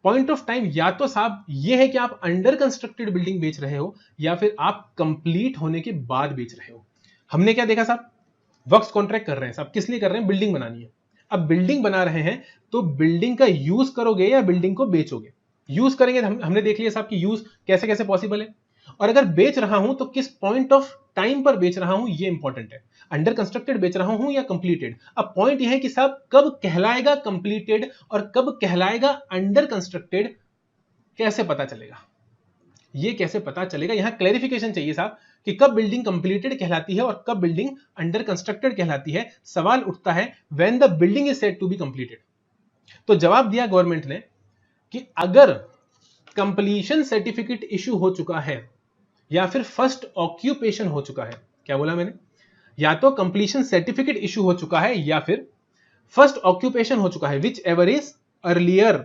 पॉइंट ऑफ टाइम या तो साहब ये है कि आप अंडर कंस्ट्रक्टेड बिल्डिंग बेच रहे हो, या फिर आप कंप्लीट होने के बाद बेच रहे हो। हमने क्या देखा साहब? वर्क्स कॉन्ट्रैक्ट कर रहे हैं साहब, किस लिए कर रहे हैं? बिल्डिंग बनानी है। अब बिल्डिंग बना रहे हैं तो बिल्डिंग का यूज करोगे या बिल्डिंग को बेचोगे? यूज करेंगे, हमने देख लिया साहब कि यूज कैसे कैसे पॉसिबल है। और अगर बेच रहा हूं तो किस पॉइंट ऑफ टाइम पर बेच रहा हूं, ये इंपॉर्टेंट है। अंडर कंस्ट्रक्टेड बेच रहा हूं या कंप्लीटेड? अब पॉइंट यह है कि साहब कब कहलाएगा कंप्लीटेड और कब कहलाएगा अंडर कंस्ट्रक्टेड, कैसे पता चलेगा? ये कैसे पता चलेगा? यहां क्लैरिफिकेशन चाहिए साहब कि कब बिल्डिंग कंप्लीटेड कहलाती है और कब बिल्डिंग अंडर कंस्ट्रक्टेड कहलाती है। सवाल उठता है when the building is said to be completed. तो जवाब दिया गवर्नमेंट ने कि अगर कंप्लीशन सर्टिफिकेट इशू हो चुका है या फिर फर्स्ट ऑक्यूपेशन हो चुका है। क्या बोला मैंने? या तो कंप्लीशन सर्टिफिकेट इशू हो चुका है या फिर फर्स्ट ऑक्यूपेशन हो चुका है, विच एवर इज अर्लियर,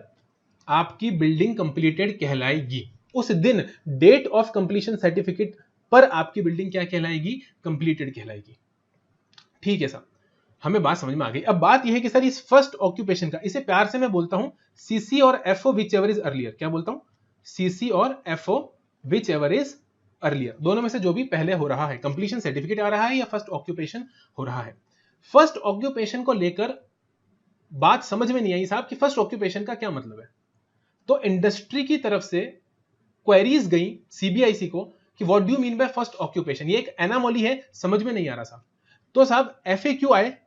आपकी बिल्डिंग कंप्लीटेड कहलाएगी। उस दिन डेट ऑफ कंप्लीशन सर्टिफिकेट पर आपकी बिल्डिंग क्या कहलाएगी? कंप्लीटेड कहलाएगी। ठीक है साहब, हमें बात समझ में आ गई। अब बात यह है कि सर इस फर्स्ट ऑक्यूपेशन का, इसे प्यार से मैं बोलता हूं सीसी और FO which ever is earlier. क्या बोलता हूं? सीसी और FO which ever is earlier, दोनों में से जो भी पहले हो रहा है, कंप्लीशन सर्टिफिकेट आ रहा है या फर्स्ट ऑक्यूपेशन हो रहा है। फर्स्ट ऑक्यूपेशन को लेकर बात समझ में नहीं आई साहब कि फर्स्ट ऑक्यूपेशन का क्या मतलब है। तो इंडस्ट्री की तरफ से क्वेरीज गई सीबीआईसी को कि what do you mean by first occupation. ये एक एनामोली है, समझ में नहीं आ रहा साहब। तो साहब एफएक्यू आए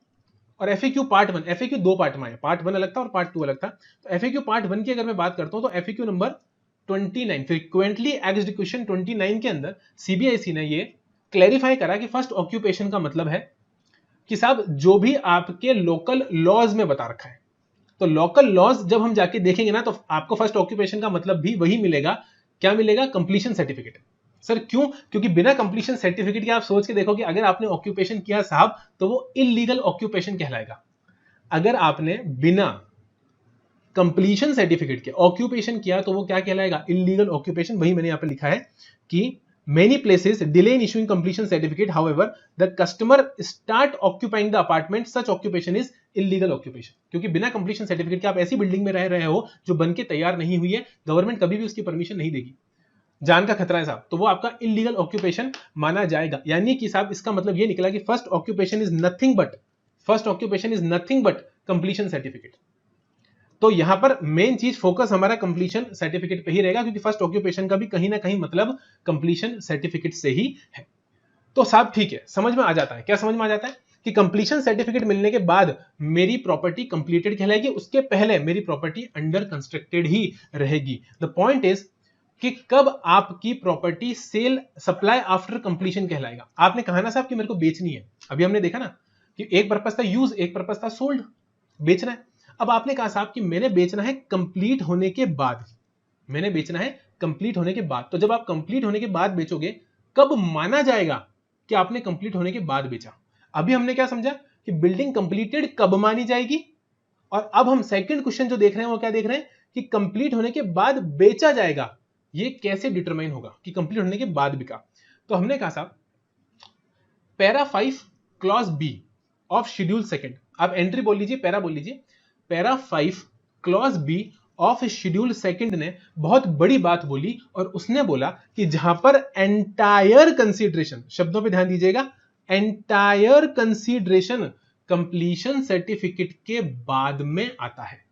और एफएक्यू पार्ट 1, एफएक्यू 2 पार्ट में आए, पार्ट 1 अलग था और पार्ट 2 अलग था। तो एफएक्यू पार्ट 1 की अगर मैं बात करता हूं तो एफएक्यू नंबर 29 फ्रीक्वेंटली एस्क्ड क्वेश्चन 29 के अंदर सीबीआईसी ने ये क्लैरिफाई करा कि फर्स्ट ऑक्यूपेशन का मतलब है कि साहब जो भी आपके लोकल लॉज में बता रखा है। तो लोकल लॉज जब हम जाके देखेंगे ना तो आपको फर्स्ट ऑक्यूपेशन का मतलब भी वही मिलेगा। क्या मिलेगा? Completion certificate. सर क्यों? क्योंकि बिना कंप्लीशन सर्टिफिकेट के आप सोच के देखो कि अगर आपने ऑक्यूपेशन किया साहब तो वो इलीगल ऑक्यूपेशन कहलाएगा। अगर आपने बिना कंप्लीशन सर्टिफिकेट के ऑक्यूपेशन किया तो वो क्या कहलाएगा? Illegal occupation. वही मैंने यहां पे लिखा है कि many places delay in issuing completion certificate, however the customer start occupying the apartment, such occupation is illegal occupation। क्योंकि बिना कंप्लीशन सर्टिफिकेट के आप ऐसी बिल्डिंग में रह रहे हो जो बन के तैयार नहीं हुई है, गवर्नमेंट कभी भी उसकी परमिशन नहीं देगी, जान का खतरा है साहब, तो वो आपका इलीगल ऑक्यूपेशन माना जाएगा। यानी कि साहब इसका मतलब ये निकला कि first occupation is nothing but completion certificate. तो यहां पर मेन चीज फोकस हमारा कंप्लीशन सर्टिफिकेट पे ही रहेगा, क्योंकि फर्स्ट ऑक्यूपेशन का भी कहीं ना कहीं मतलब कंप्लीशन सर्टिफिकेट से ही है। तो साहब ठीक है, समझ में आ जाता है। क्या समझ में आ जाता है? कि कंप्लीशन सर्टिफिकेट मिलने के बाद मेरी प्रॉपर्टी कंप्लीटेड कहलाएगी, उसके पहले मेरी प्रॉपर्टी अंडर कंस्ट्रक्टेड ही रहेगी। द पॉइंट इज कि कब आपकी property sale supply after completion कहलाएगा। आपने कहा ना साहब कि मेरे को बेचनी है, अभी हमने देखा ना कि एक पर्पस था यूज, एक पर्पस था सोल्ड, बेचना है। अब आपने कहा साहब कि मैंने बेचना है कंप्लीट होने के बाद, मैंने बेचना है कंप्लीट होने के बाद। तो जब आप कंप्लीट होने के बाद बेचोगे, कब माना जाएगा कि आपने कंप्लीट होने के बाद बेचा? अभी हमने क्या समझा कि बिल्डिंग कंप्लीटेड कब मानी जाएगी, और अब हम सेकंड क्वेश्चन जो देख रहे हैं वो क्या देख रहे हैं कि कंप्लीट होने के बाद बेचा जाएगा। ये कैसे डिटरमाइन होगा कि कंप्लीट होने के बाद बिका? तो हमने कहा साहब para 5 clause B of schedule second, आप एंट्री बोल लीजिए, पैरा बोल लीजिए, para 5 clause B of schedule second ने बहुत बड़ी बात बोली, और उसने बोला कि जहां पर एंटायर कंसीडरेशन, शब्दों पे ध्यान दीजिएगा, एंटायर कंसीडरेशन कंप्लीशन सर्टिफिकेट के बाद में आता है।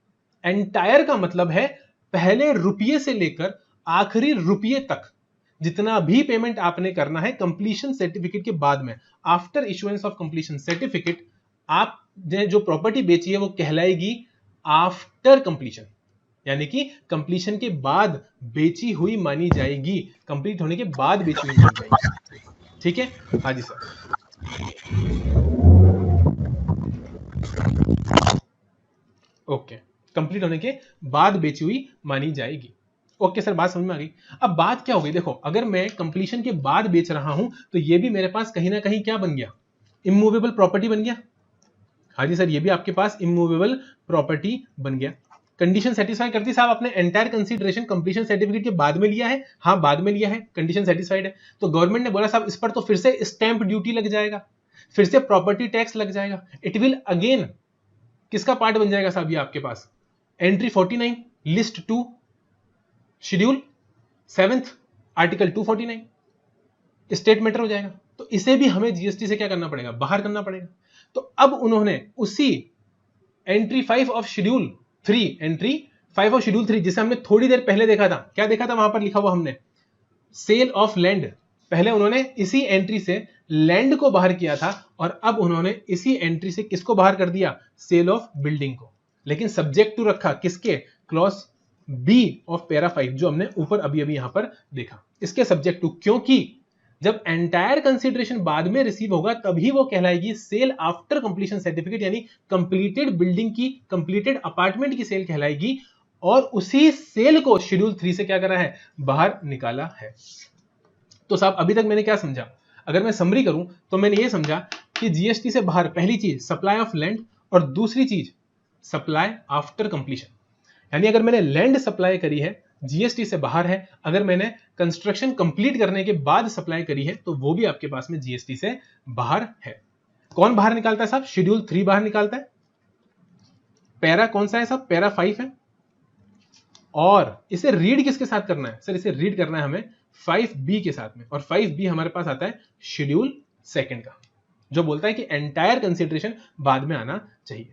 एंटायर का मतलब है पहले रुपये से लेकर आखिरी रुपये तक जितना भी पेमेंट आपने करना है कंप्लीशन सर्टिफिकेट के बाद में। After issuance of completion certificate आप जो प्रॉपर्टी बेची है वो कहलाएगी आफ्टर कंप्लीशन, यानी कि कंप्लीशन के बाद बेची हुई मानी जाएगी, कंप्लीट होने के बाद बेची हुई मानी जाएगी। ठीक है, हाँ जी सर। ओके, कंप्लीट होने के बाद बेची हुई मानी जाएगी। ओके सर, बात समझ में आ गई। अब बात क्या हो गई, देखो अगर मैं कंप्लीशन के बाद बेच रहा हूं तो ये भी मेरे पास कहीं ना कहीं क्या बन गया, इमूवेबल प्रॉपर्टी बन गया। हाँ जी सर, ये भी आपके पास इमूवेबल प्रॉपर्टी बन गया। कंडीशन सेटिस्फाई करती साहब, आपने एंटायर कंसीडरेशन कंप्लीशन सर्टिफिकेट के बाद में लिया है? हाँ बाद में लिया है, कंडीशन सेटिस्फाइड है। तो गवर्नमेंट ने बोला साहब इस पर तो फिर से स्टैंप ड्यूटी लग जाएगा, फिर से प्रॉपर्टी टैक्स लग जाएगा। इट विल अगेन किसका पार्ट बन जाएगा साहब, ये आपके पास entry 49 list 2 schedule 7 article 249 state matter हो जाएगा। तो इसे भी हमें जीएसटी से क्या करना पड़ेगा, बाहर करना पड़ेगा। तो अब उन्होंने उसी entry 5 of schedule 3, entry 5 of schedule 3 जिसे हमने थोड़ी देर पहले देखा था, क्या देखा था वहां पर लिखा हुआ हमने, सेल ऑफ लैंड। पहले उन्होंने इसी एंट्री से लैंड को बाहर किया था और अब उन्होंने इसी एंट्री से किसको बाहर कर दिया, सेल ऑफ बिल्डिंग को। लेकिन सब्जेक्ट टू रखा किसके, क्लॉज बी ऑफ पैरा 5 जो हमने ऊपर अभी अभी यहां पर देखा, इसके सब्जेक्ट टू। क्योंकि जब एंटायर कंसीडरेशन बाद में रिसीव होगा तभी वो कहलाएगी सेल आफ्टर कंप्लीशन सर्टिफिकेट, यानी कंप्लीटेड बिल्डिंग की, कंप्लीटेड अपार्टमेंट की सेल कहलाएगी। और उसी सेल को शेड्यूल 3 से क्या करा है, बाहर निकाला है। तो साहब अभी तक मैंने क्या समझा, अगर मैं समरी करूं तो मैंने ये समझा कि जीएसटी से बाहर पहली चीज सप्लाई ऑफ लैंड और दूसरी चीज सप्लाई आफ्टर कंप्लीशन। यानी अगर मैंने लैंड सप्लाई करी है जीएसटी से बाहर है, अगर मैंने कंस्ट्रक्शन कंप्लीट करने के बाद सप्लाई करी है तो वो भी आपके पास में जीएसटी से बाहर है। कौन बाहर निकालता है साहब, शेड्यूल 3 बाहर निकालता है। पैरा कौन सा है साहब, पैरा 5 है। और इसे रीड किसके साथ करना है सर, इसे रीड करना है हमें 5B के साथ में। और 5B हमारे पास आता है शेड्यूल 2 का, जो बोलता है कि एंटायर कंसीडरेशन बाद में आना चाहिए।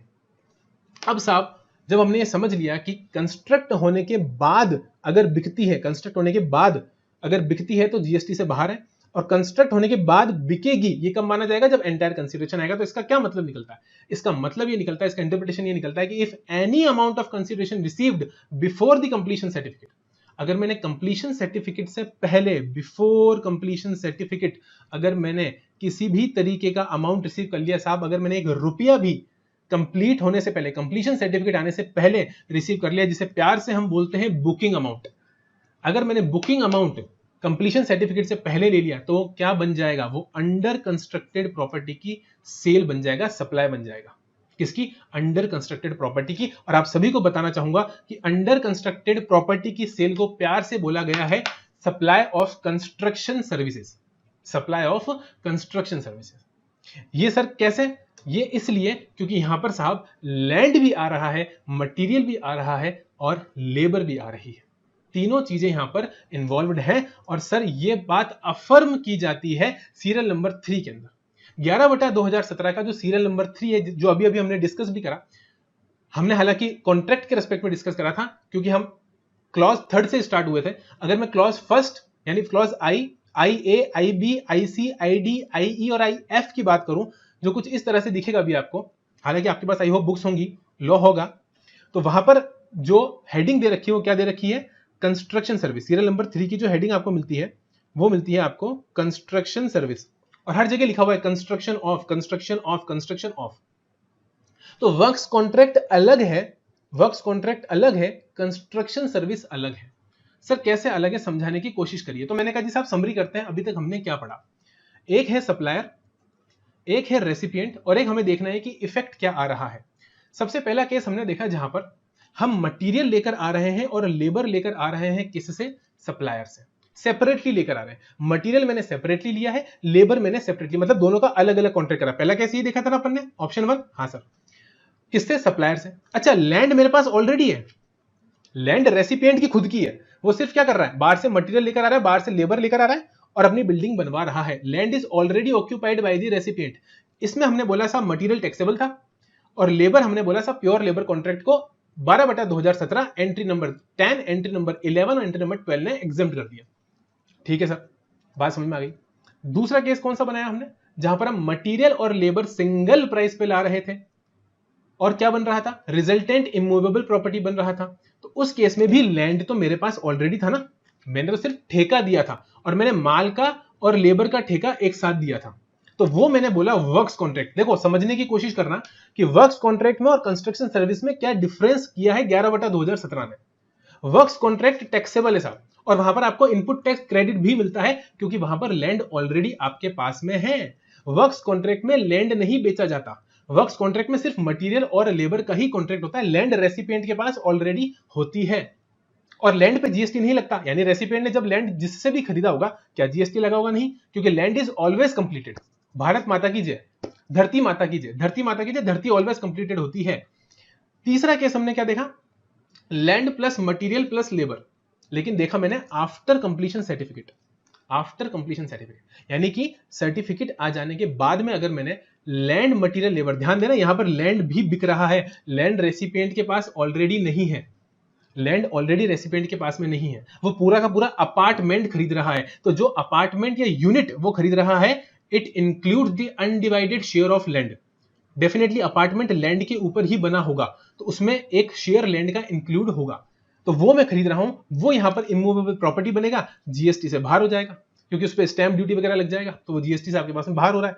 अब साहब जब हमने ये समझ लिया कि कंस्ट्रक्ट होने के बाद अगर बिकती है, कंस्ट्रक्ट होने के बाद अगर बिकती है तो जीएसटी से बाहर है, और कंस्ट्रक्ट होने के बाद बिकेगी ये कब माना जाएगा, जब एंटायर कंसीडरेशन आएगा। तो इसका क्या मतलब निकलता है, इसका मतलब ये निकलता है, इसका इंटरप्रिटेशन ये निकलता है कि if any amount of consideration received before the completion certificate, अगर मैंने कंप्लीशन सर्टिफिकेट से पहले, बिफोर कंप्लीशन सर्टिफिकेट, अगर मैंने किसी भी तरीके का अमाउंट रिसीव कर लिया साहब, अगर मैंने 1 रुपया भी कंप्लीट होने से पहले, कंप्लीशन सर्टिफिकेट आने से पहले रिसीव कर लिया, जिसे प्यार से हम बोलते हैं बुकिंग अमाउंट, अगर मैंने बुकिंग अमाउंट कंप्लीशन सर्टिफिकेट से पहले ले लिया तो क्या बन जाएगा, वो अंडर कंस्ट्रक्टेड प्रॉपर्टी की सेल बन जाएगा, सप्लाई बन जाएगा। किसकी, अंडर कंस्ट्रक्टेड प्रॉपर्टी की। और आप सभी को बताना चाहूंगा कि अंडर कंस्ट्रक्टेड प्रॉपर्टी की सेल को प्यार से बोला गया है supply of construction services, supply of construction services. ये सर कैसे, ये इसलिए क्योंकि यहां पर साहब लैंड भी आ रहा है, मटेरियल भी आ रहा है और लेबर भी आ रही है, तीनों चीजें यहां पर इन्वॉल्वड हैं। और सर ये बात अफर्म की जाती है सीरियल नंबर 3 के अंदर। 11/2017 का जो सीरियल नंबर 3 है, जो अभी अभी हमने डिस्कस भी करा, हमने हालांकि कॉन्ट्रैक्ट के रेस्पेक्ट में डिस्कस करा था क्योंकि हम क्लॉज 3 से स्टार्ट हुए थे। अगर मैं क्लॉज 1 यानी clause IA, IB, IC, ID, IE और IF की बात करूं, जो कुछ इस तरह से दिखेगा भी आपको, हालांकि आपके पास आई होप बुक्स होंगी, लॉ होगा, तो वहां पर जो हेडिंग दे रखी है वो क्या दे रखी है, कंस्ट्रक्शन सर्विस। सीरियल नंबर 3 की जो हेडिंग आपको मिलती है वो मिलती है आपको कंस्ट्रक्शन सर्विस, और हर जगह लिखा हुआ है construction of, construction of, construction of. तो वर्क्स कॉन्ट्रैक्ट अलग है, वर्क्स कॉन्ट्रैक्ट अलग है, कंस्ट्रक्शन सर्विस अलग है। सर कैसे अलग है, समझाने की कोशिश करिए। तो मैंने कहा जी साहब समरी करते हैं, अभी तक हमने क्या पढ़ा, एक है सप्लायर, एक है रेसिपिएंट, और एक हमें देखना है कि इफेक्ट क्या आ रहा है। सबसे पहला केस हमने देखा जहां पर हम मटेरियल लेकर आ रहे हैं और लेबर लेकर आ रहे हैं, किससे, सप्लायर से, सेपरेटली लेकर आ रहे हैं। मटेरियल मैंने सेपरेटली लिया है, लेबर मैंने सेपरेटली, मतलब दोनों का अलग अलग कॉन्ट्रैक्ट करा। पहला केस ये देखा था ना अपन ने, ऑप्शन 1, हाँ सर, किससे, सप्लायर से। अच्छा लैंड मेरे पास ऑलरेडी है, लैंड रेसिपिएंट की खुद की है, वो सिर्फ क्या कर रहा है, बाहर से मटेरियल लेकर आ रहा है, बाहर से लेबर लेकर आ रहा है और अपनी बिल्डिंग बनवा रहा है। Land is already occupied by the recipient. इसमें हमने बोला साहब मटेरियल टैक्सेबल था और लेबर हमने बोला साहब प्योर लेबर कॉन्ट्रैक्ट को 12/2017 एंट्री नंबर 10, एंट्री नंबर 11 और एंट्री नंबर 12 ने एग्जेम्प्ट कर दिया। ठीक है सर, बात समझ में आ गई। दूसरा केस कौन सा बनाया हमने, जहां पर हम मटेरियल और लेबर सिंगल प्राइस पे ला रहे थे और क्या बन रहा था, रिजल्टेंट इमूवेबल प्रॉपर्टी बन रहा था। तो उस केस में भी लैंड तो मेरे पास ऑलरेडी था ना, मैंने तो सिर्फ ठेका दिया था और मैंने माल का और लेबर का ठेका एक साथ दिया था, तो वो मैंने बोला वर्क्स कॉन्ट्रैक्ट। देखो समझने की कोशिश करना कि वर्क्स कॉन्ट्रैक्ट में और कंस्ट्रक्शन सर्विस में क्या डिफरेंस किया है 11/2017 में। वर्क्स कॉन्ट्रैक्ट टैक्सेबल है साहब, और वहां पर आपको इनपुट टैक्स क्रेडिट भी मिलता है क्योंकि वहां पर लैंड ऑलरेडी आपके पास में है। वर्क्स कॉन्ट्रैक्ट में लैंड नहीं बेचा जाता, वर्क्स कॉन्ट्रैक्ट में सिर्फ मटेरियल और लेबर का ही कॉन्ट्रैक्ट होता है, लैंड रेसिपिएंट के पास ऑलरेडी होती है और लैंड पे जीएसटी नहीं लगता। यानी रेसिपिएंट ने जब लैंड जिससे भी खरीदा होगा, क्या जीएसटी लगा होगा? नहीं, क्योंकि land is always completed. Bharat माता की जय, धरती माता की जय, धरती माता की जय, धरती ऑलवेज कंप्लीटेड होती है। तीसरा केस हमने क्या देखा? Land plus material plus labour, लेकिन देखा मैंने after completion certificate, after completion certificate, यानी कि सर्टिफिकेट आ जाने के बाद में अगर मैंने लैंड मटेरियल लेबर, ध्यान देना यहां पर लैंड भी बिक रहा है, लैंड रेसिपिएंट के पास ऑलरेडी नहीं है, लैंड ऑलरेडी रेसिपिएंट के पास में नहीं है, वो पूरा का पूरा अपार्टमेंट खरीद रहा है। तो जो अपार्टमेंट या यूनिट वो खरीद रहा है, it includes the undivided share of land. Definitely apartment land के ऊपर ही बना होगा, तो उसमें एक शेयर लैंड का इंक्लूड होगा, तो वो मैं खरीद रहा हूं, वो यहां पर इमूवेबल प्रॉपर्टी बनेगा, जीएसटी से बाहर हो जाएगा क्योंकि उस पर स्टैंप ड्यूटी वगैरह लग जाएगा, तो वो जीएसटी से आपके पास में बाहर हो रहा है।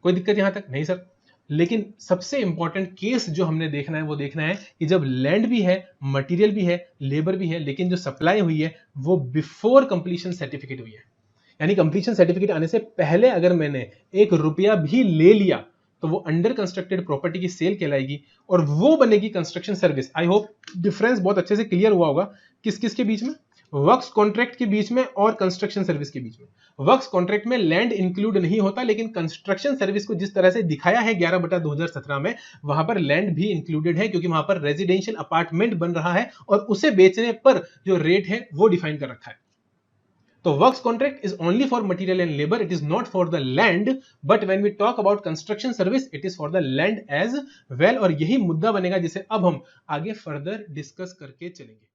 कोई दिक्कत यहां तक नहीं सर? लेकिन सबसे इंपॉर्टेंट केस जो हमने देखना है वो देखना है कि जब लैंड भी है, मटेरियल भी है, लेबर भी है, लेकिन जो सप्लाई हुई है वो बिफोर कंप्लीशन सर्टिफिकेट हुई है। यानी कंप्लीशन सर्टिफिकेट आने से पहले अगर मैंने 1 रुपया भी ले लिया तो वो अंडर कंस्ट्रक्टेड प्रॉपर्टी की सेल कहलाएगी और वो बनेगी construction service. I hope difference बहुत अच्छे से क्लियर हुआ होगा किस किस के बीच में, वर्क्स कॉन्ट्रैक्ट के बीच में और कंस्ट्रक्शन सर्विस के बीच में। वर्क्स कॉन्ट्रैक्ट में लैंड इंक्लूड नहीं होता, लेकिन कंस्ट्रक्शन सर्विस को जिस तरह से दिखाया है 11/2017 में, वहां पर लैंड भी इंक्लूडेड है क्योंकि वहां पर रेजिडेंशियल अपार्टमेंट बन रहा है और उसे बेचने पर जो रेट है वो डिफाइन कर रखा है। तो works contract is only for material and labour, it is not for the land, but when we talk about construction service it is for the land as well. और यही मुद्दा बनेगा जिसे अब हम आगे फर्दर डिस्कस करके चलेंगे।